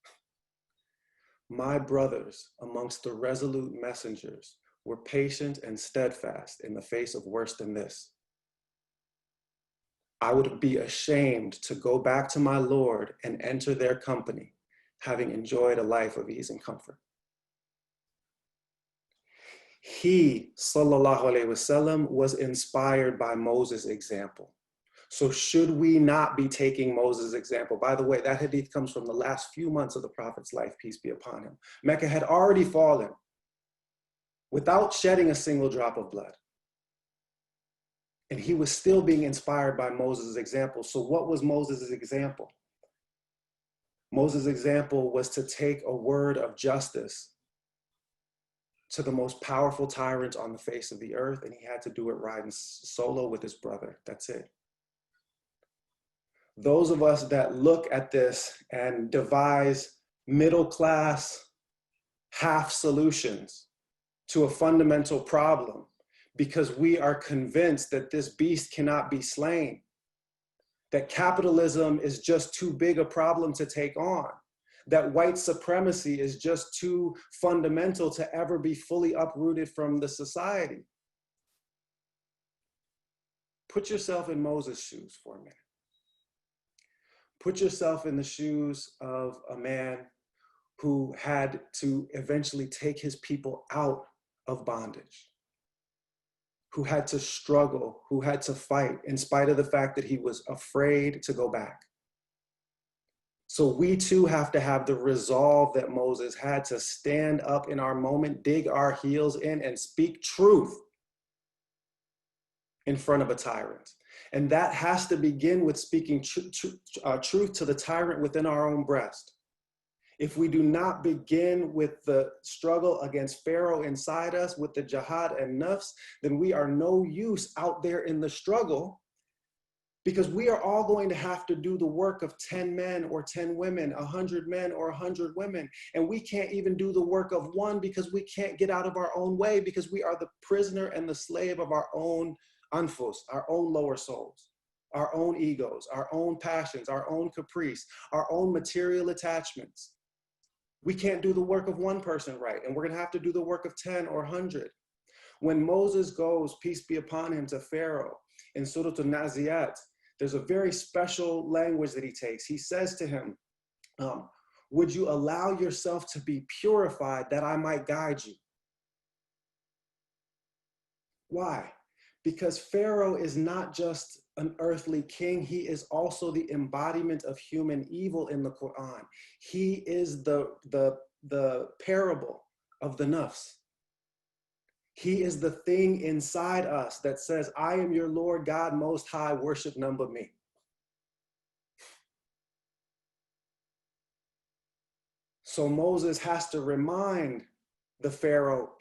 My brothers amongst the resolute messengers were patient and steadfast in the face of worse than this. I would be ashamed to go back to my Lord and enter their company, having enjoyed a life of ease and comfort. He, sallallahu alaihi wasallam, was inspired by Moses' example. So should we not be taking Moses' example? By the way, that hadith comes from the last few months of the Prophet's life, peace be upon him. Mecca had already fallen without shedding a single drop of blood. And he was still being inspired by Moses' example. So what was Moses' example? Moses' example was to take a word of justice to the most powerful tyrant on the face of the earth, and he had to do it riding solo with his brother. That's it. Those of us that look at this and devise middle-class half solutions to a fundamental problem because we are convinced that this beast cannot be slain, that capitalism is just too big a problem to take on, that white supremacy is just too fundamental to ever be fully uprooted from the society. Put yourself in Moses' shoes for a minute. Put yourself in the shoes of a man who had to eventually take his people out of bondage, who had to struggle, who had to fight in spite of the fact that he was afraid to go back. So we too have to have the resolve that Moses had to stand up in our moment, dig our heels in, and speak truth in front of a tyrant. And that has to begin with speaking truth to the tyrant within our own breast. If we do not begin with the struggle against Pharaoh inside us, with the jihad and nafs, then we are no use out there in the struggle, because we are all going to have to do the work of 10 men or 10 women, 100 men or 100 women. And we can't even do the work of one because we can't get out of our own way, because we are the prisoner and the slave of our own anfus, our own lower souls, our own egos, our own passions, our own caprice, our own material attachments. We can't do the work of one person right, and we're going to have to do the work of 10 or 100. When Moses goes, peace be upon him, to Pharaoh in Surah Al-Naziyat, there's a very special language that he takes. He says to him, would you allow yourself to be purified that I might guide you? Why? Because Pharaoh is not just an earthly king, he is also the embodiment of human evil in the Quran. He is the parable of the nafs. He is the thing inside us that says, I am your Lord God Most High, worship none but me. So Moses has to remind the Pharaoh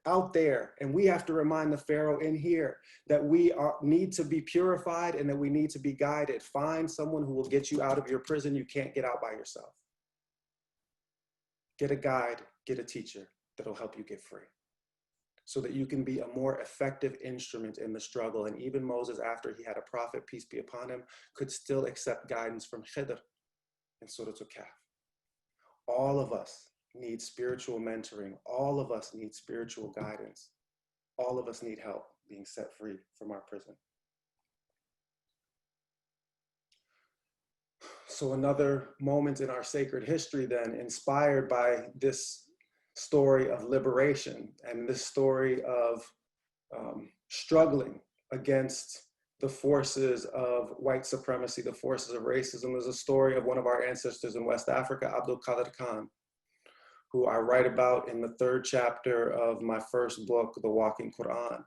out there, and we have to remind the Pharaoh in here that we need to be purified and that we need to be guided. Find someone who will get you out of your prison. You can't get out by yourself. Get a guide, get a teacher that'll help you get free, so that you can be a more effective instrument in the struggle. And even Moses, after he had a prophet, peace be upon him, could still accept guidance from Khidr in Surah Al-Kahf. All of us need spiritual mentoring. All of us need spiritual guidance. All of us need help being set free from our prison. So another moment in our sacred history then, inspired by this story of liberation and this story of struggling against the forces of white supremacy, the forces of racism, is a story of one of our ancestors in West Africa, Abdul Qadir Khan, who I write about in the 3rd chapter of my first book, The Walking Quran.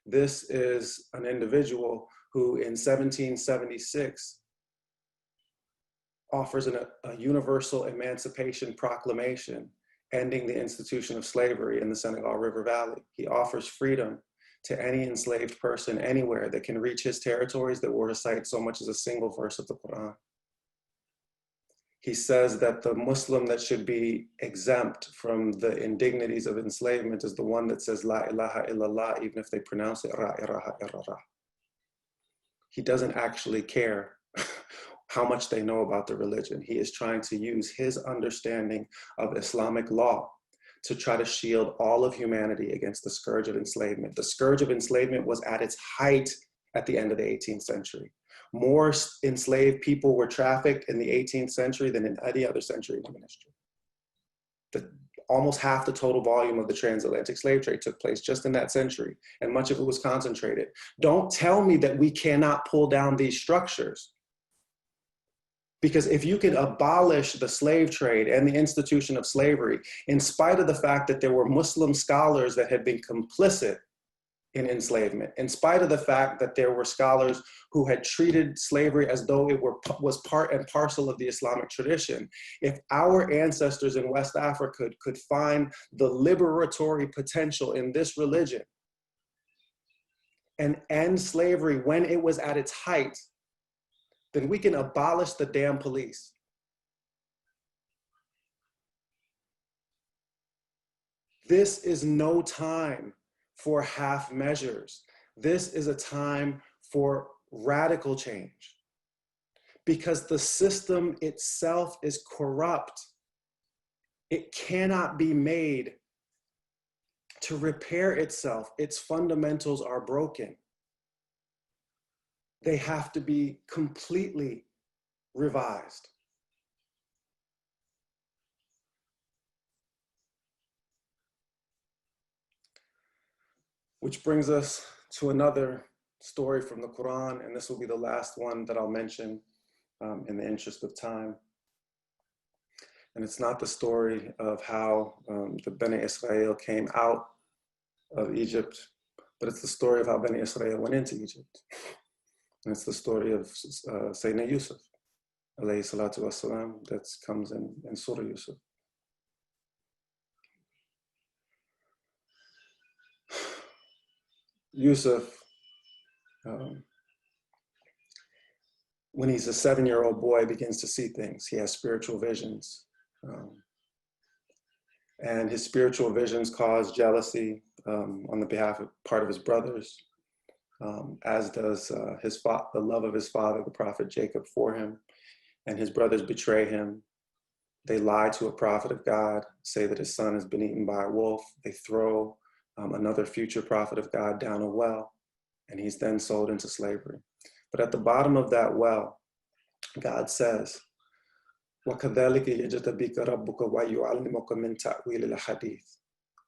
This is an individual who in 1776 offers a universal emancipation proclamation, ending the institution of slavery in the Senegal River Valley. He offers freedom to any enslaved person anywhere that can reach his territories that will recite so much as a single verse of the Quran. He says that the Muslim that should be exempt from the indignities of enslavement is the one that says La ilaha illallah, even if they pronounce it Ra ilaha illallah. He doesn't actually care how much they know about the religion. He is trying to use his understanding of Islamic law to try to shield all of humanity against the scourge of enslavement. The scourge of enslavement was at its height at the end of the 18th century. More enslaved people were trafficked in the 18th century than in any other century in human history. Almost half the total volume of the transatlantic slave trade took place just in that century, and much of it was concentrated. Don't tell me that we cannot pull down these structures. Because if you can abolish the slave trade and the institution of slavery, in spite of the fact that there were Muslim scholars that had been complicit in enslavement, in spite of the fact that there were scholars who had treated slavery as though it was part and parcel of the Islamic tradition, if our ancestors in West Africa could find the liberatory potential in this religion and end slavery when it was at its height, then we can abolish the damn police. This is no time for half measures. This is a time for radical change, because the system itself is corrupt. It cannot be made to repair itself. Its fundamentals are broken. They have to be completely revised. Which brings us to another story from the Quran, and this will be the last one that I'll mention in the interest of time. And it's not the story of how the Bani Israel came out of Egypt, but it's the story of how Bani Israel went into Egypt. And it's the story of Sayyidina Yusuf, alayhi salatu wasalam, that comes in Surah Yusuf. Yusuf, when he's a 7-year-old boy, begins to see things. He has spiritual visions. And his spiritual visions cause jealousy on the part of his brothers, as does the love of his father, the prophet Jacob, for him. And his brothers betray him. They lie to a prophet of God, say that his son has been eaten by a wolf. They throw another future prophet of God down a well, and he's then sold into slavery. But at the bottom of that well, God says, وَكَذَلِكَ يَجْتَبِيكَ رَبُّكَ وَيُعَلِّمُكَ مِنْ تَأْوِيلِ الْحَدِيثِ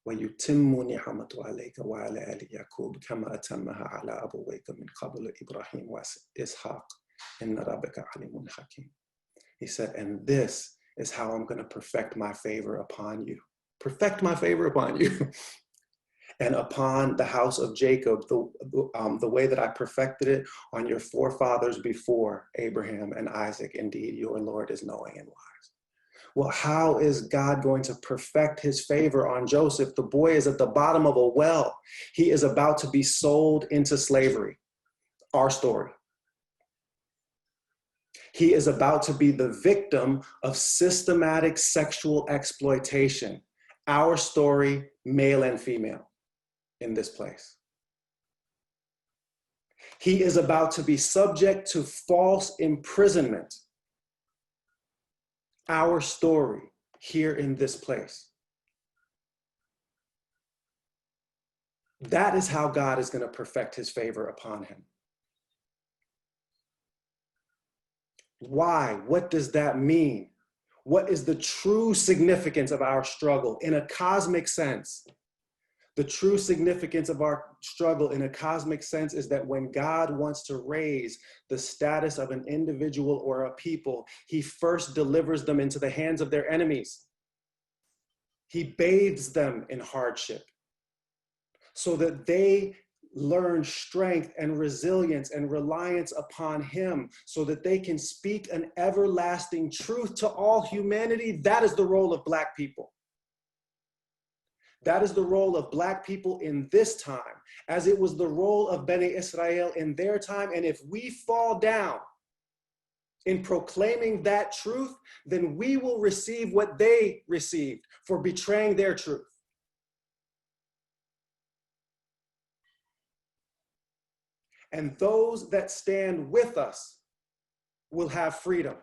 وَيُتِمُّ نِعْمَتُهُ عَلَيْكَ وَعَلَى آلِ يَعْقُوبَ كَمَا أَتَمَّهَا عَلَى أَبَوَيْكَ مِنْ قَبْلُ إِبْرَاهِيمَ وَإِسْحَاقَ إِنَّ رَبَّكَ عَلِيمٌ حَكِيمٌ. He said, and this is how I'm going to perfect my favor upon you. Perfect my favor upon you. And upon the house of Jacob, the way that I perfected it on your forefathers before Abraham and Isaac. Indeed, your Lord is knowing and wise. Well, how is God going to perfect his favor on Joseph? The boy is at the bottom of a well. He is about to be sold into slavery. Our story. He is about to be the victim of systematic sexual exploitation. Our story, male and female, in this place. He is about to be subject to false imprisonment. Our story, here in this place. That is how God is going to perfect his favor upon him. Why? What does that mean? What is the true significance of our struggle in a cosmic sense? The true significance of our struggle in a cosmic sense is that when God wants to raise the status of an individual or a people, he first delivers them into the hands of their enemies. He bathes them in hardship so that they learn strength and resilience and reliance upon him so that they can speak an everlasting truth to all humanity. That is the role of Black people. That is the role of Black people in this time, as it was the role of Bani Israel in their time. And if we fall down in proclaiming that truth, then we will receive what they received for betraying their truth. And those that stand with us will have freedom.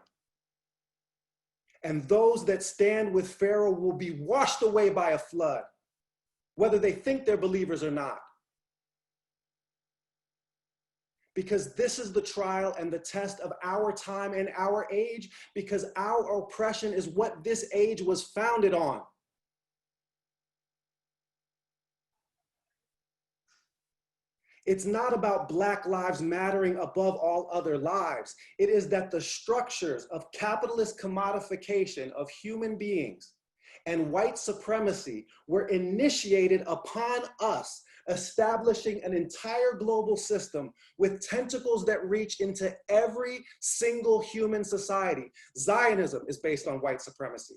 And those that stand with Pharaoh will be washed away by a flood, whether they think they're believers or not. Because this is the trial and the test of our time and our age, because our oppression is what this age was founded on. It's not about Black lives mattering above all other lives. It is that the structures of capitalist commodification of human beings and white supremacy were initiated upon us, establishing an entire global system with tentacles that reach into every single human society. Zionism is based on white supremacy.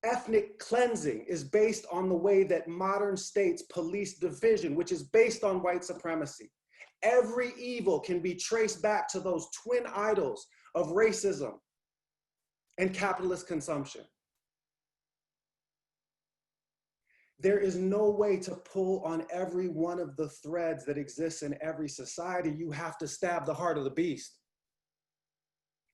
Ethnic cleansing is based on the way that modern states police division, which is based on white supremacy. Every evil can be traced back to those twin idols of racism and capitalist consumption. There is no way to pull on every one of the threads that exists in every society. You have to stab the heart of the beast.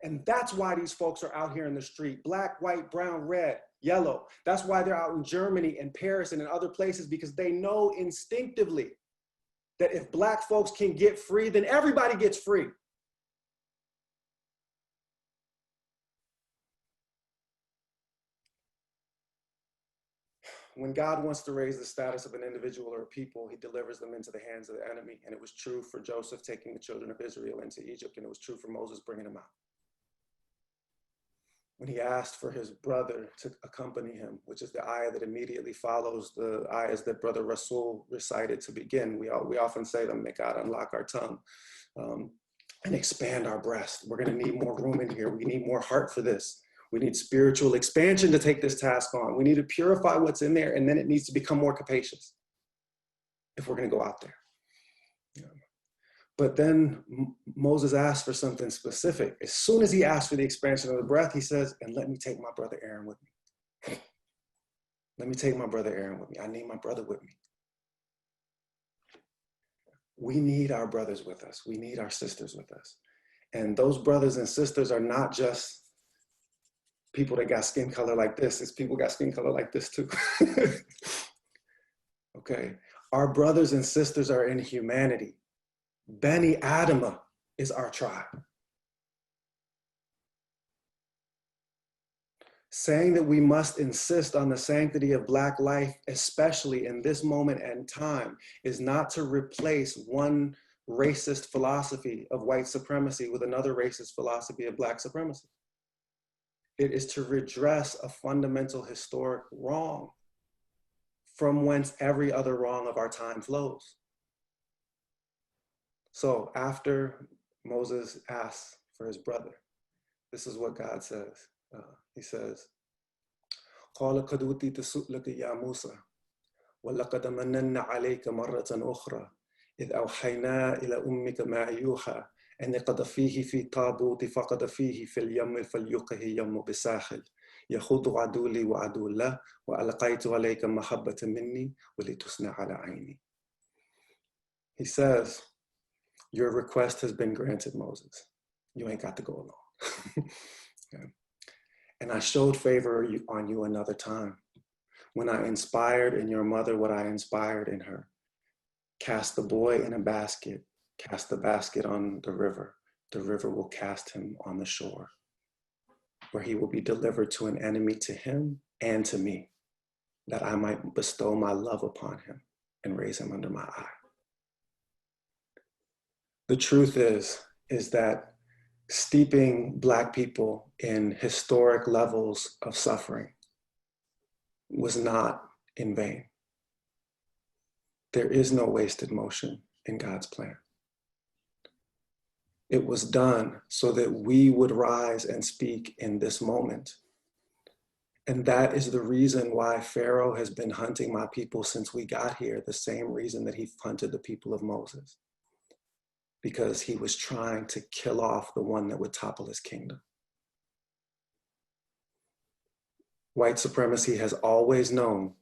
And that's why these folks are out here in the street, Black, white, brown, red, yellow. That's why they're out in Germany and Paris and in other places, because they know instinctively that if Black folks can get free, then everybody gets free. When God wants to raise the status of an individual or a people, he delivers them into the hands of the enemy. And it was true for Joseph taking the children of Israel into Egypt, and it was true for Moses bringing them out. When he asked for his brother to accompany him, which is the ayah that immediately follows the ayahs that Brother Rasul recited to begin. We often say them, may God unlock our tongue and expand our breast. We're gonna need more room in here. We need more heart for this. We need spiritual expansion to take this task on. We need to purify what's in there, and then it needs to become more capacious if we're gonna go out there. But then Moses asked for something specific. As soon as he asked for the expansion of the breath, he says, and let me take my brother Aaron with me. Let me take my brother Aaron with me. I need my brother with me. We need our brothers with us. We need our sisters with us. And those brothers and sisters are not just people that got skin color like this. It's people got skin color like this too. Okay. Our brothers and sisters are in humanity. Bani Adama is our tribe. Saying that we must insist on the sanctity of Black life, especially in this moment and time, is not to replace one racist philosophy of white supremacy with another racist philosophy of Black supremacy. It is to redress a fundamental historic wrong from whence every other wrong of our time flows. So after Moses asks for his brother, this is what God says. He says, قال قد أوتيت سؤلك يا موسى ولقد مننا عليك مرة أخرى إذ أوحينا إلى أمك ما يوحى أن قد فيه في تابوت فقد فيه في اليم فليقه يم بساحل يخوض عدو لي وعدو له وألقيت عليك محبة مني ولتصنع على عيني. He says, your request has been granted, Moses. You ain't got to go alone. Okay. And I showed favor on you another time when I inspired in your mother what I inspired in her. Cast the boy in a basket, cast the basket on the river will cast him on the shore, where he will be delivered to an enemy, to him and to me, that I might bestow my love upon him and raise him under my eye. The truth is that steeping Black people in historic levels of suffering was not in vain. There is no wasted motion in God's plan. It was done so that we would rise and speak in this moment. And that is the reason why Pharaoh has been hunting my people since we got here, the same reason that he hunted the people of Moses. Because he was trying to kill off the one that would topple his kingdom. White supremacy has always known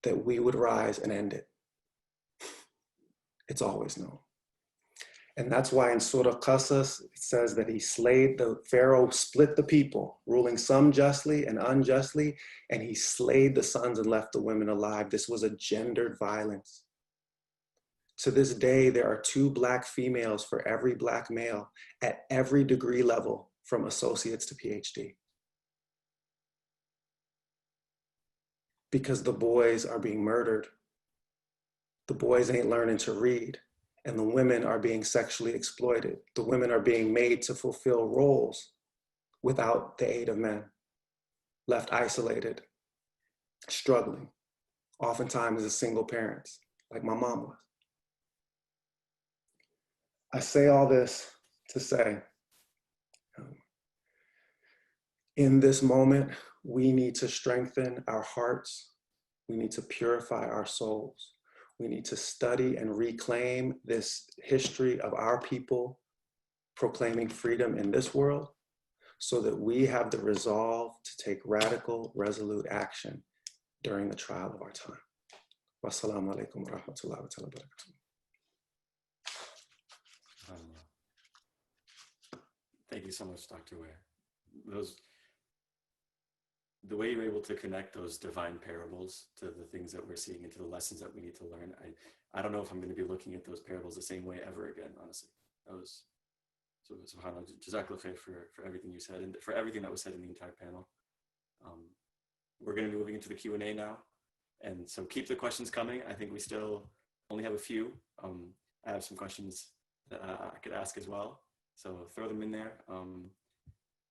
that we would rise and end it. It's always known. And that's why in Surah Qasas, it says that the Pharaoh split the people, ruling some justly and unjustly, and he slayed the sons and left the women alive. This was a gendered violence. To this day, there are 2 Black females for every Black male at every degree level, from associates to PhD. Because the boys are being murdered. The boys ain't learning to read, and the women are being sexually exploited. The women are being made to fulfill roles without the aid of men, left isolated, struggling, oftentimes as single parents, like my mom was. I say all this to say, in this moment, we need to strengthen our hearts. We need to purify our souls. We need to study and reclaim this history of our people proclaiming freedom in this world so that we have the resolve to take radical, resolute action during the trial of our time. Wassalamu alaikum wa rahmatullahi wa barakatuh. Thank you so much, Dr. Ware. the way you're able to connect those divine parables to the things that we're seeing and to the lessons that we need to learn, I don't know if I'm going to be looking at those parables the same way ever again, honestly. That was, so subhanAllah, Jazakallah khair for everything you said and for everything that was said in the entire panel. We're going to be moving into the Q&A now. And so keep the questions coming. I think we still only have a few. I have some questions that I could ask as well. So throw them in there.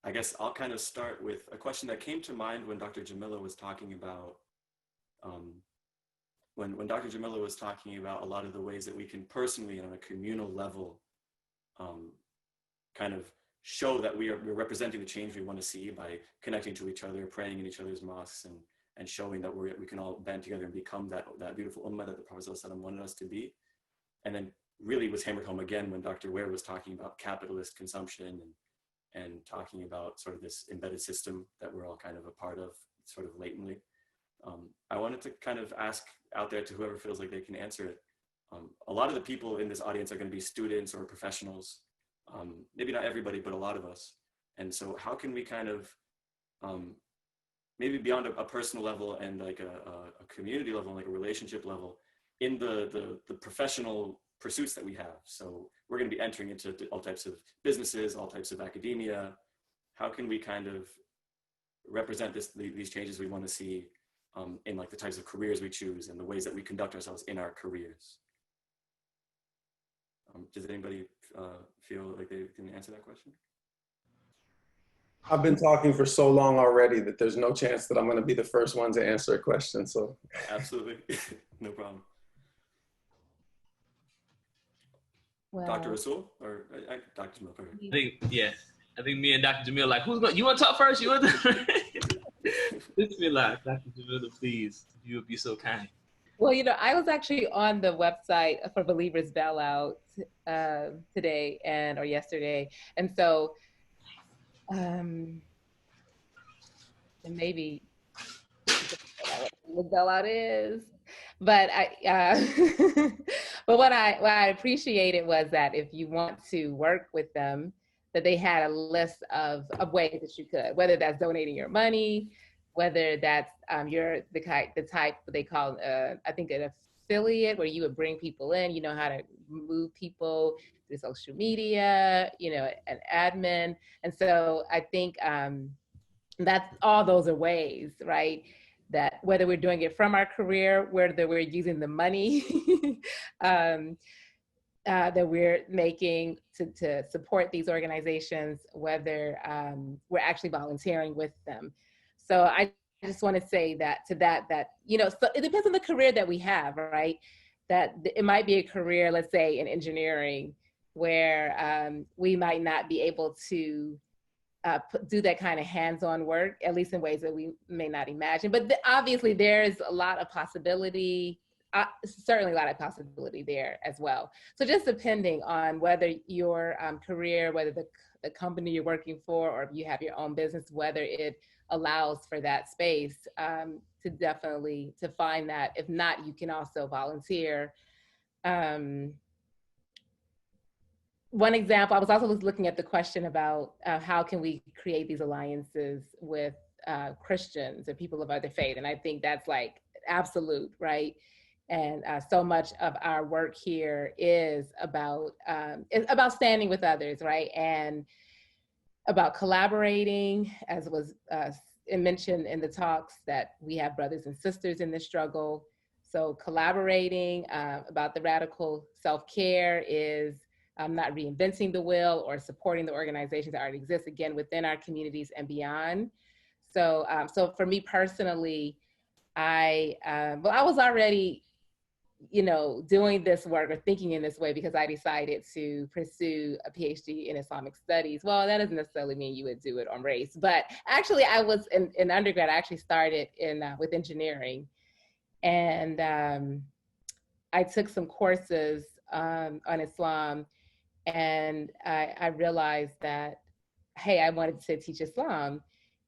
I guess I'll kind of start with a question that came to mind when Dr. Jamila was talking about, when Dr. Jamila was talking about a lot of the ways that we can personally and on a communal level kind of show that we're representing the change we want to see by connecting to each other, praying in each other's mosques, and showing that we can all band together and become that beautiful ummah that the Prophet ﷺ wanted us to be. And then really was hammered home again when Dr. Ware was talking about capitalist consumption and talking about sort of this embedded system that we're all kind of a part of, sort of latently. I wanted to kind of ask out there to whoever feels like they can answer it. A lot of the people in this audience are going to be students or professionals. Maybe not everybody, but a lot of us. And so how can we kind of, maybe beyond a personal level and like a community level, like a relationship level, in the professional pursuits that we have. So we're going to be entering into all types of businesses, all types of academia. How can we kind of represent these changes we want to see in like the types of careers we choose and the ways that we conduct ourselves in our careers? Does anybody feel like they can answer that question? I've been talking for so long already that there's no chance that I'm going to be the first one to answer a question. So absolutely, no problem. Well, Dr. Rasul or Dr. Jamil? I think me and Dr. Jamil like, you want to talk first? You want to? Bismillah, Dr. Jamil, please. You would be so kind. well, I was actually on the website for Believers Bailout today or yesterday, and so and maybe what bailout is. But but what I appreciated was that if you want to work with them, that they had a list of ways that you could, whether that's donating your money, whether that's the type they call I think an affiliate, where you would bring people in, how to move people through social media, an admin, and so I think that's all those are ways, right? That whether we're doing it from our career, whether we're using the money that we're making to support these organizations, whether we're actually volunteering with them. So I just want to say that so it depends on the career that we have, right? That it might be a career, let's say in engineering, where we might not be able to do that kind of hands-on work, at least in ways that we may not imagine. But obviously there's a lot of possibility, certainly a lot of possibility there as well. So just depending on whether your career, whether the company you're working for, or if you have your own business, whether it allows for that space to definitely to find that. If not, you can also volunteer. One example, I was also looking at the question about how can we create these alliances with Christians or people of other faith, and I think that's like absolute, right? And so much of our work here is about standing with others, right? And about collaborating, as was mentioned in the talks, that we have brothers and sisters in this struggle. So collaborating about the radical self-care is not reinventing the wheel or supporting the organizations that already exist, again, within our communities and beyond. So, so for me personally, I was already, doing this work or thinking in this way because I decided to pursue a PhD in Islamic studies. Well, that doesn't necessarily mean you would do it on race, but actually I was in undergrad, I actually started with engineering, and I took some courses on Islam, and I realized that, hey, I wanted to teach Islam.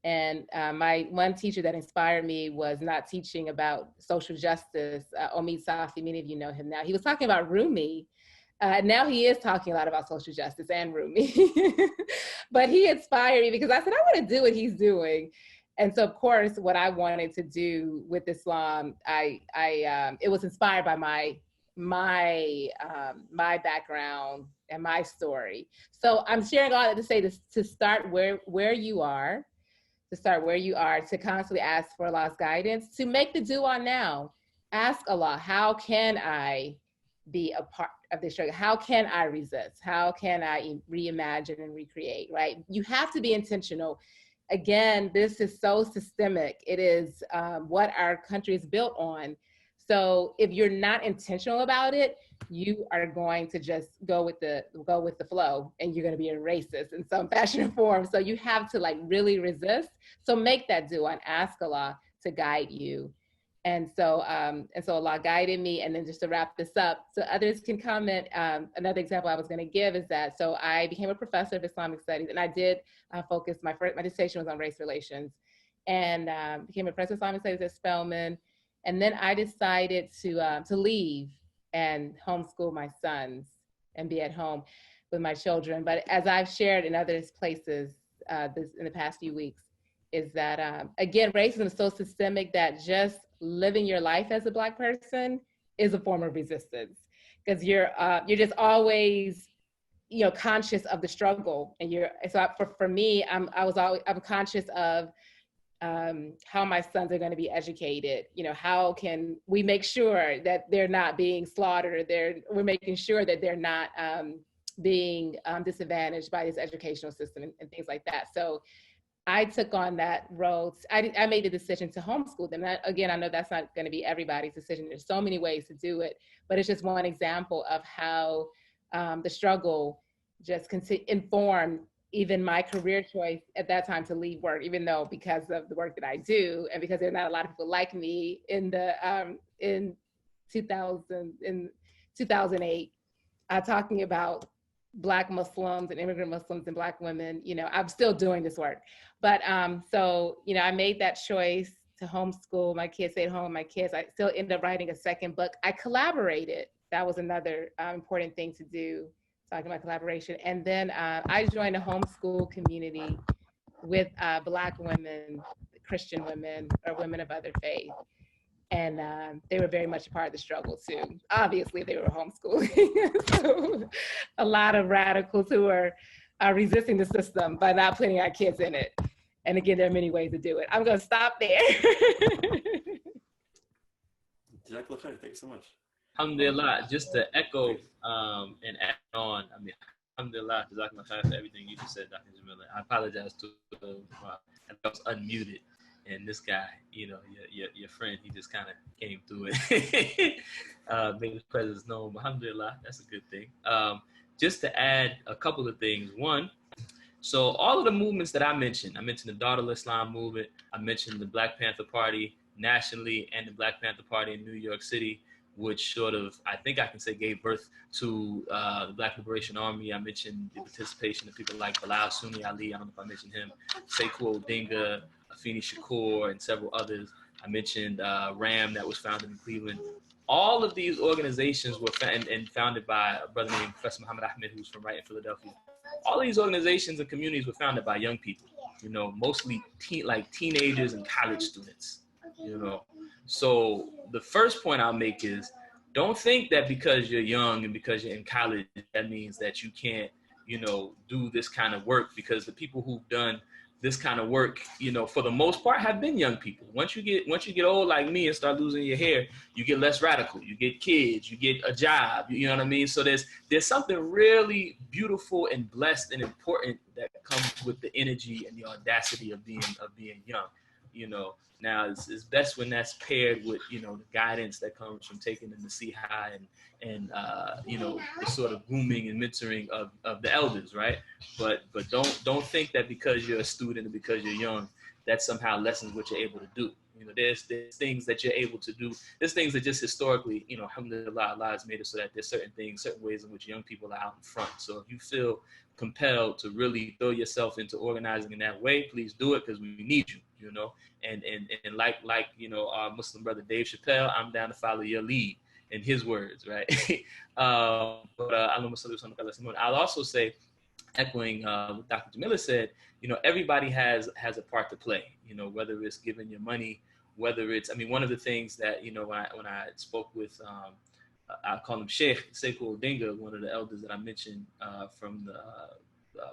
And my one teacher that inspired me was not teaching about social justice, Omid Safi, many of you know him now. He was talking about Rumi. Now he is talking a lot about social justice and Rumi. But he inspired me because I said, I want to do what he's doing. And so, of course, what I wanted to do with Islam, it was inspired by my background and my story. So I'm sharing all that to say this, to start where you are, to constantly ask for Allah's guidance, to make the dua now. Ask Allah, how can I be a part of this struggle? How can I resist? How can I reimagine and recreate, right? You have to be intentional. Again, this is so systemic. It is what our country is built on. So if you're not intentional about it, you are going to just go with the flow, and you're going to be a racist in some fashion or form. So you have to like really resist. So make that dua and ask Allah to guide you. And so Allah guided me. And then just to wrap this up, so others can comment. Another example I was going to give is that, so I became a professor of Islamic studies, and I did focus, my dissertation was on race relations, and became a professor of Islamic studies at Spelman. And then I decided to leave and homeschool my sons and be at home with my children. But as I've shared in other places in the past few weeks, is that, again, racism is so systemic that just living your life as a Black person is a form of resistance, because you're just always, you know, conscious of the struggle. And for me, I'm conscious of how my sons are going to be educated. You know, how can we make sure that they're not being slaughtered? We're making sure that they're not being disadvantaged by this educational system and things like that. So I took on that road. I made the decision to homeschool them. Again, I know that's not going to be everybody's decision. There's so many ways to do it, but it's just one example of how the struggle just informed even my career choice at that time to leave work, even though, because of the work that I do and because there are not a lot of people like me in 2008, talking about Black Muslims and immigrant Muslims and Black women. You know, I'm still doing this work. But so, you know, I made that choice to homeschool. My kids stayed home with my kids. I still ended up writing a second book. I collaborated. That was another important thing to do, talking about collaboration. And then I joined a homeschool community with Black women, Christian women, or women of other faith. And they were very much a part of the struggle too. Obviously, they were homeschooling. So a lot of radicals who are resisting the system by not putting our kids in it. And again, there are many ways to do it. I'm going to stop there. Thank you so much. Alhamdulillah, just to echo and add on, I mean, alhamdulillah, jazakallah khair for everything you just said, Dr. Jamila. I apologize to I was unmuted. And this guy, you know, your friend, he just kind of came through it. Made his presence known. Alhamdulillah, that's a good thing. Just to add a couple of things. One, so all of the movements that I mentioned the Daughter Islam movement, I mentioned the Black Panther Party nationally and the Black Panther Party in New York City, which sort of, I think I can say, gave birth to the Black Liberation Army. I mentioned the participation of people like Bilal Sunni Ali, I don't know if I mentioned him, Sekou Odinga, Afeni Shakur, and several others. I mentioned RAM, that was founded in Cleveland. All of these organizations were founded by a brother named Professor Muhammad Ahmed, who's from right in Philadelphia. All of these organizations and communities were founded by young people, you know, mostly teenagers and college students, you know. So the first point I'll make is, don't think that because you're young and because you're in college, that means that you can't, you know, do this kind of work, because the people who've done this kind of work, you know, for the most part have been young people. Once you get old like me and start losing your hair, you get less radical, you get kids, you get a job, you know what I mean? So there's something really beautiful and blessed and important that comes with the energy and the audacity of being young, you know. Now it's best when that's paired with, you know, the guidance that comes from taking them to see high and you know, the sort of grooming and mentoring of the elders, right? But don't think that because you're a student and because you're young, that somehow lessens what you're able to do. You know, there's things that you're able to do. There's things that just historically, you know, alhamdulillah, Allah has made it so that there's certain ways in which young people are out in front. So if you feel compelled to really throw yourself into organizing in that way, please do it, because we need you, you know. And like you know, our Muslim brother Dave Chappelle, I'm down to follow your lead, in his words, right? I'll also say, echoing what Dr. Jamila said, everybody has a part to play, whether it's giving your money, whether it's, one of the things that, when I spoke with, I call him Sheikh Sekou Odinga, one of the elders that I mentioned from the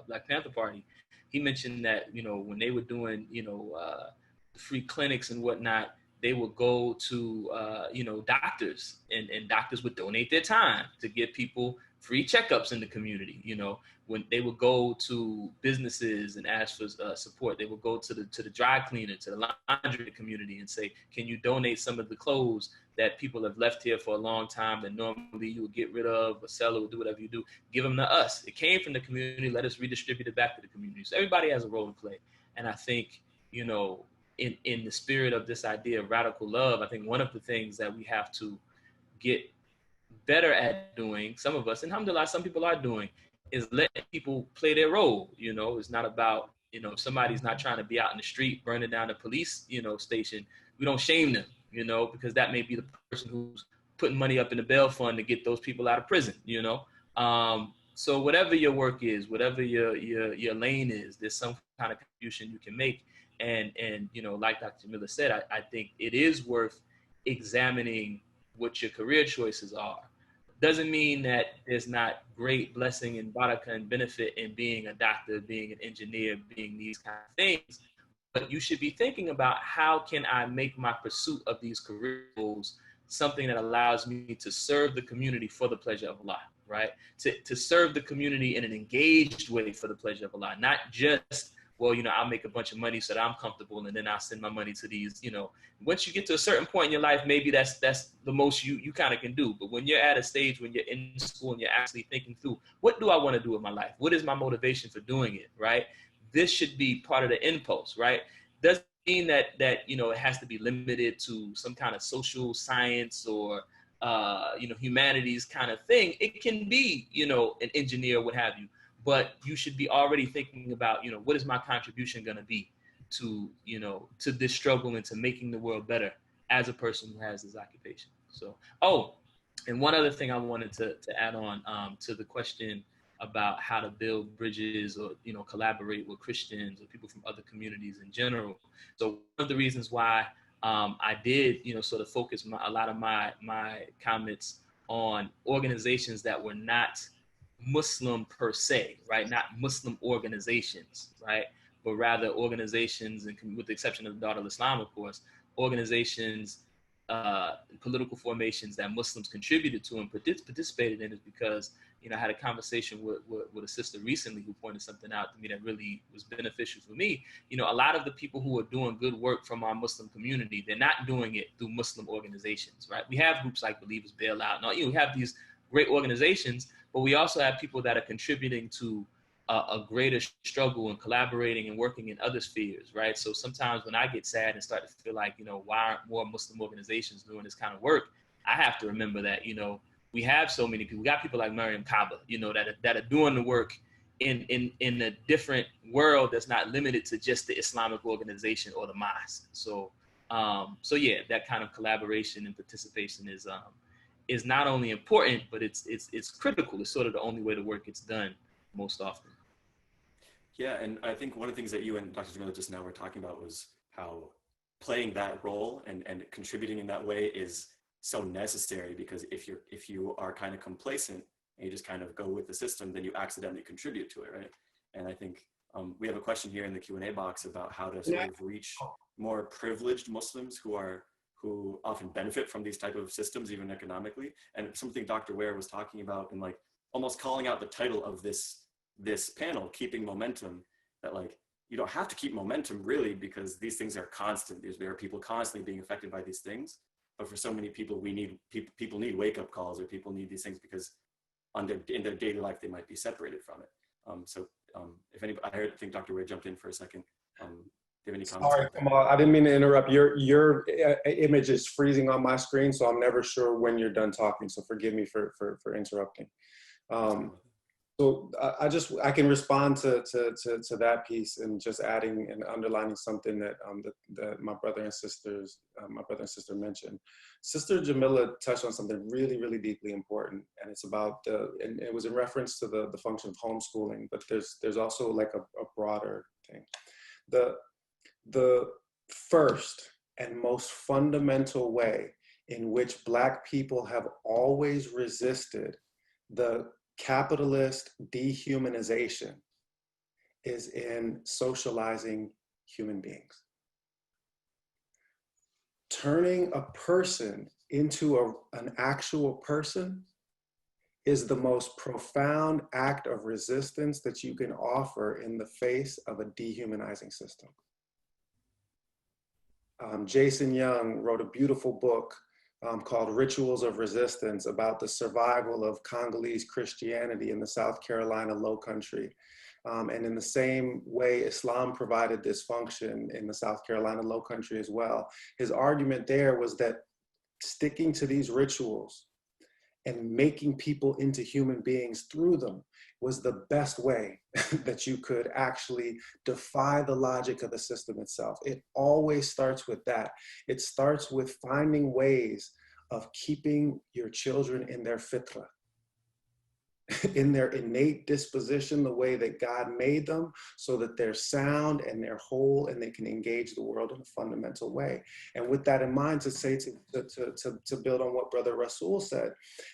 Black Panther Party, he mentioned that, when they were doing, the free clinics and whatnot, they would go to, doctors, and doctors would donate their time to give people free checkups in the community. When they would go to businesses and ask for support, they would go to the dry cleaner, to the laundry community, and say, can you donate some of the clothes that people have left here for a long time that normally you would get rid of or sell or do whatever you do, give them to us. It came from the community, let us redistribute it back to the community. So everybody has a role to play. And I think, in the spirit of this idea of radical love, I think one of the things that we have to get better at doing, some of us, and alhamdulillah, some people are doing, is letting people play their role. It's not about, if somebody's not trying to be out in the street burning down the police, station, we don't shame them, because that may be the person who's putting money up in the bail fund to get those people out of prison, So whatever your work is, whatever your lane is, there's some kind of contribution you can make. And like Dr. Jamila said, I think it is worth examining what your career choices are. Doesn't mean that there's not great blessing and barakah and benefit in being a doctor, being an engineer, being these kind of things. But you should be thinking about, how can I make my pursuit of these career goals something that allows me to serve the community for the pleasure of Allah, right? To serve the community in an engaged way for the pleasure of Allah, not just, well, I'll make a bunch of money so that I'm comfortable, and then I'll send my money to these, once you get to a certain point in your life, maybe that's the most you kind of can do. But when you're at a stage when you're in school and you're actually thinking through, what do I want to do with my life? What is my motivation for doing it, right? This should be part of the impulse, right? Doesn't mean that it has to be limited to some kind of social science or humanities kind of thing. It can be, an engineer, what have you. But you should be already thinking about, what is my contribution going to be to, to this struggle and to making the world better as a person who has this occupation. So, and one other thing I wanted to add on to the question about how to build bridges or, collaborate with Christians or people from other communities in general. So one of the reasons why I did, sort of focus a lot of my comments on organizations that were not Muslim per se, right? Not Muslim organizations, right? But rather organizations, and with the exception of the Daughter of Islam, of course, organizations, political formations that Muslims contributed to and participated in, is because, I had a conversation with a sister recently who pointed something out to me that really was beneficial for me. A lot of the people who are doing good work from our Muslim community, they're not doing it through Muslim organizations, right? We have groups like Believers Bailout, and we have these great organizations, but we also have people that are contributing to a greater struggle and collaborating and working in other spheres, right? So sometimes when I get sad and start to feel like, why aren't more Muslim organizations doing this kind of work? I have to remember that, we have so many people. We got people like Mariam Kaba, that are doing the work in a different world that's not limited to just the Islamic organization or the mosque. So yeah, that kind of collaboration and participation is not only important, but it's critical. It's sort of the only way the work gets done most often. Yeah, and I think one of the things that you and Dr. Jamila just now were talking about was how playing that role and contributing in that way is so necessary, because if you are kind of complacent and you just kind of go with the system, then you accidentally contribute to it, right? And I think we have a question here in the Q&A box about how to sort of reach more privileged Muslims who often benefit from these type of systems, even economically. And something Dr. Ware was talking about, and like almost calling out the title of this panel, Keeping Momentum, that like, you don't have to keep momentum really, because these things are constant. There are people constantly being affected by these things. But for so many people, people need wake-up calls, or people need these things because in their daily life, they might be separated from it. If anybody, I think Dr. Ware jumped in for a second. Do you have any comments? Sorry, Kamal, I didn't mean to interrupt. Your image is freezing on my screen, so I'm never sure when you're done talking. So forgive me for interrupting. So I can respond to that piece and just adding and underlining something that that my brother and sister mentioned. Sister Jamila touched on something really, really deeply important, and it's about and it was in reference to the function of homeschooling, but there's also like a broader thing. The first and most fundamental way in which Black people have always resisted the capitalist dehumanization is in socializing human beings. Turning a person into an actual person is the most profound act of resistance that you can offer in the face of a dehumanizing system. Jason Young wrote a beautiful book called Rituals of Resistance about the survival of Congolese Christianity in the South Carolina Low Country. And in the same way Islam provided this function in the South Carolina Low Country as well. His argument there was that sticking to these rituals and making people into human beings through them was the best way that you could actually defy the logic of the system itself. It always starts with that. It starts with finding ways of keeping your children in their fitra, in their innate disposition, the way that God made them, so that they're sound and they're whole and they can engage the world in a fundamental way. And with that in mind, to say, to build on what Brother Rasul said,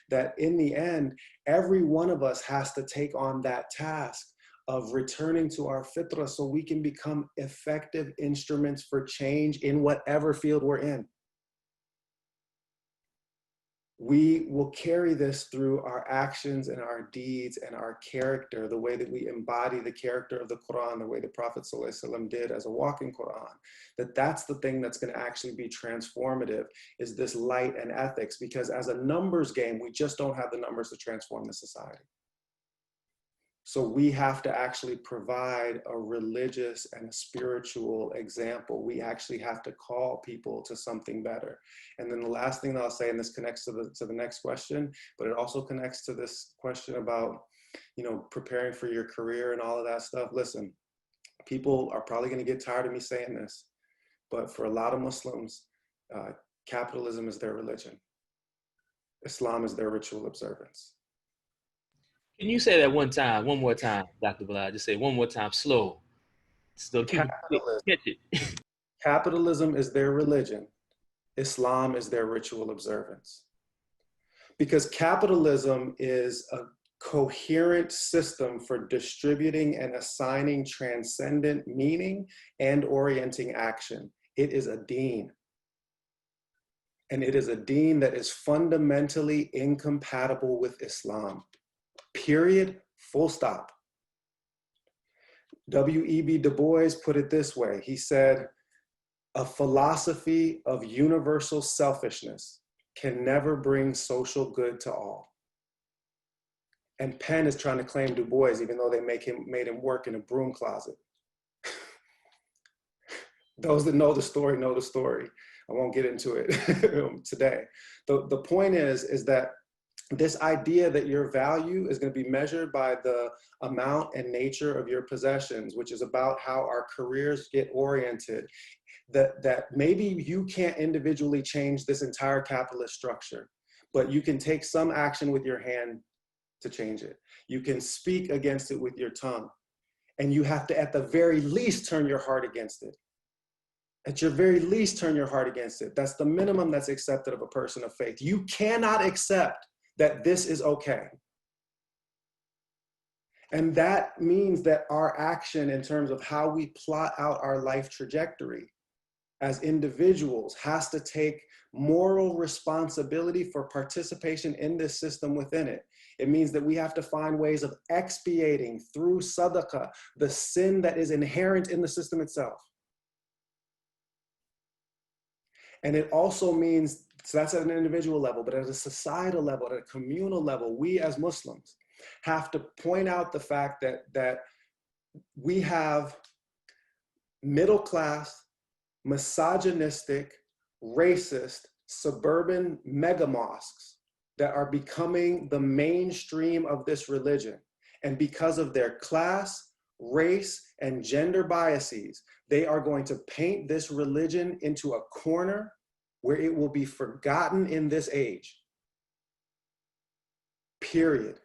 that in the end, every one of us has to take on that task of returning to our fitra so we can become effective instruments for change in whatever field we're in. We will carry this through our actions and our deeds and our character, the way that we embody the character of the Quran, the way the Prophet ﷺ did as a walking Quran. That's the thing that's going to actually be transformative, is this light and ethics, because as a numbers game, we just don't have the numbers to transform the society. So we have to actually provide a religious and a spiritual example. We actually have to call people to something better. And then the last thing that I'll say, and this connects to the next question, but it also connects to this question about, preparing for your career and all of that stuff. Listen, people are probably going to get tired of me saying this, but for a lot of Muslims, capitalism is their religion. Islam is their ritual observance. Can you say that one more time, Dr. Bilal? Just say one more time, slow. So people catch it. Capitalism is their religion. Islam is their ritual observance. Because capitalism is a coherent system for distributing and assigning transcendent meaning and orienting action. It is a deen. And it is a deen that is fundamentally incompatible with Islam. Period, full stop. W.E.B. Du Bois put it this way. He said, a philosophy of universal selfishness can never bring social good to all. And Penn is trying to claim Du Bois, even though they made him work in a broom closet. Those that know the story know the story. I won't get into it today. The point is that this idea that your value is going to be measured by the amount and nature of your possessions, which is about how our careers get oriented, that maybe you can't individually change this entire capitalist structure, but you can take some action with your hand to change it. You can speak against it with your tongue, and you have to, at the very least, turn your heart against it. At your very least, turn your heart against it. That's the minimum that's accepted of a person of faith. You cannot accept that this is okay. And that means that our action in terms of how we plot out our life trajectory as individuals has to take moral responsibility for participation in this system within it. It means that we have to find ways of expiating through sadaqah the sin that is inherent in the system itself. And it also means, so that's at an individual level, but at a societal level, at a communal level, we as Muslims have to point out the fact that we have middle class, misogynistic, racist, suburban mega mosques that are becoming the mainstream of this religion. And because of their class, race, and gender biases, they are going to paint this religion into a corner where it will be forgotten in this age. Period.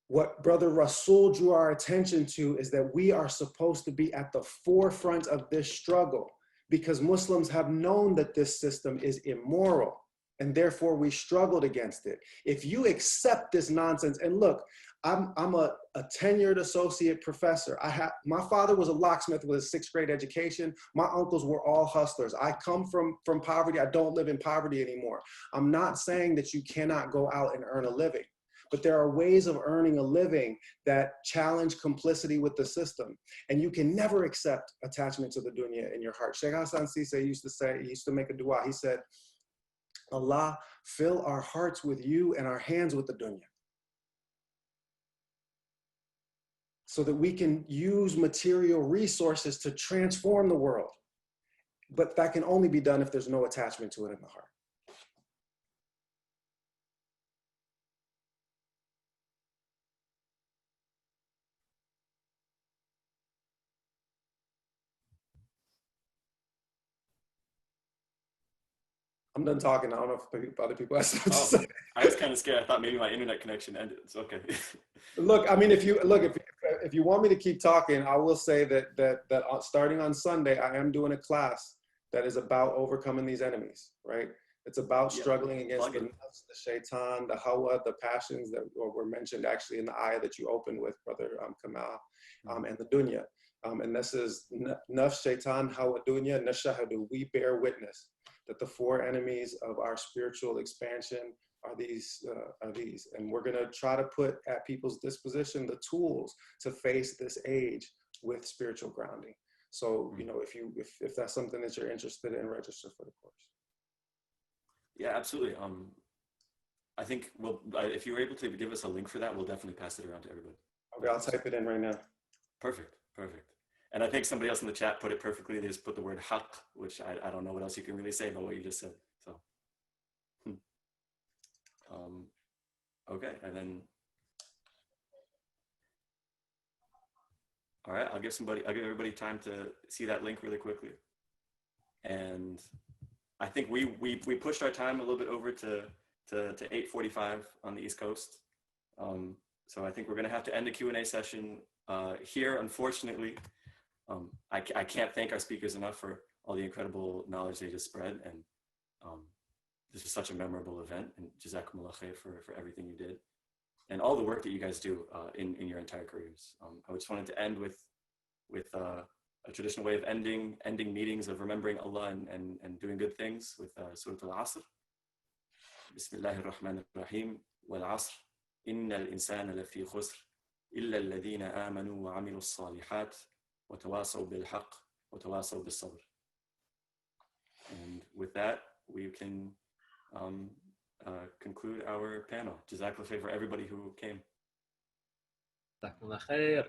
What Brother Rasul drew our attention to is that we are supposed to be at the forefront of this struggle, because Muslims have known that this system is immoral, and therefore we struggled against it. If you accept this nonsense, and look, I'm a tenured associate professor. My father was a locksmith with a 6th grade education. My uncles were all hustlers. I come from poverty. I don't live in poverty anymore. I'm not saying that you cannot go out and earn a living, but there are ways of earning a living that challenge complicity with the system. And you can never accept attachment to the dunya in your heart. Sheikh Hassan Sisi used to make a dua. He said, Allah, fill our hearts with you and our hands with the dunya, so that we can use material resources to transform the world. But that can only be done if there's no attachment to it in the heart. I'm done talking. I don't know if other people have something to say. I was kind of scared. I thought maybe my internet connection ended. It's okay. Look, I mean, if you want me to keep talking, I will say that starting on Sunday, I am doing a class that is about overcoming these enemies, right? It's about struggling against the nafs, the shaitan, the hawa, the passions that were mentioned actually in the ayah that you opened with, Brother Kamal, and the dunya. And this is nafs, shaitan, hawa, dunya, nashahadu. We bear witness that the 4 enemies of our spiritual expansion are these. And we're gonna try to put at people's disposition the tools to face this age with spiritual grounding. So, you know, if that's something that you're interested in, register for the course. Yeah, absolutely. I think if you were able to give us a link for that, we'll definitely pass it around to everybody. Okay, I'll type it in right now. Perfect. And I think somebody else in the chat put it perfectly. They just put the word haq, which I don't know what else you can really say about what you just said. So, okay, and then, all right, I'll give everybody time to see that link really quickly. And I think we pushed our time a little bit over to 8:45 on the East Coast. So I think we're gonna have to end the Q&A session here, unfortunately. I can't thank our speakers enough for all the incredible knowledge they just spread, and this was such a memorable event, and jazakumullah khair for everything you did, and all the work that you guys do in your entire careers. I just wanted to end with a traditional way of ending meetings, of remembering Allah and doing good things with Surah Al-Asr. Bismillahir Rahmanir Rahim. Wal Asr. Innal insana lafi khusr. Illa alladhina amanu wa amilu s-salihat. وتواصوا بالحق وتواصوا بالصبر. And with that, we can conclude our panel. Jazakallah khair for everybody who came. Jazakumullah khair.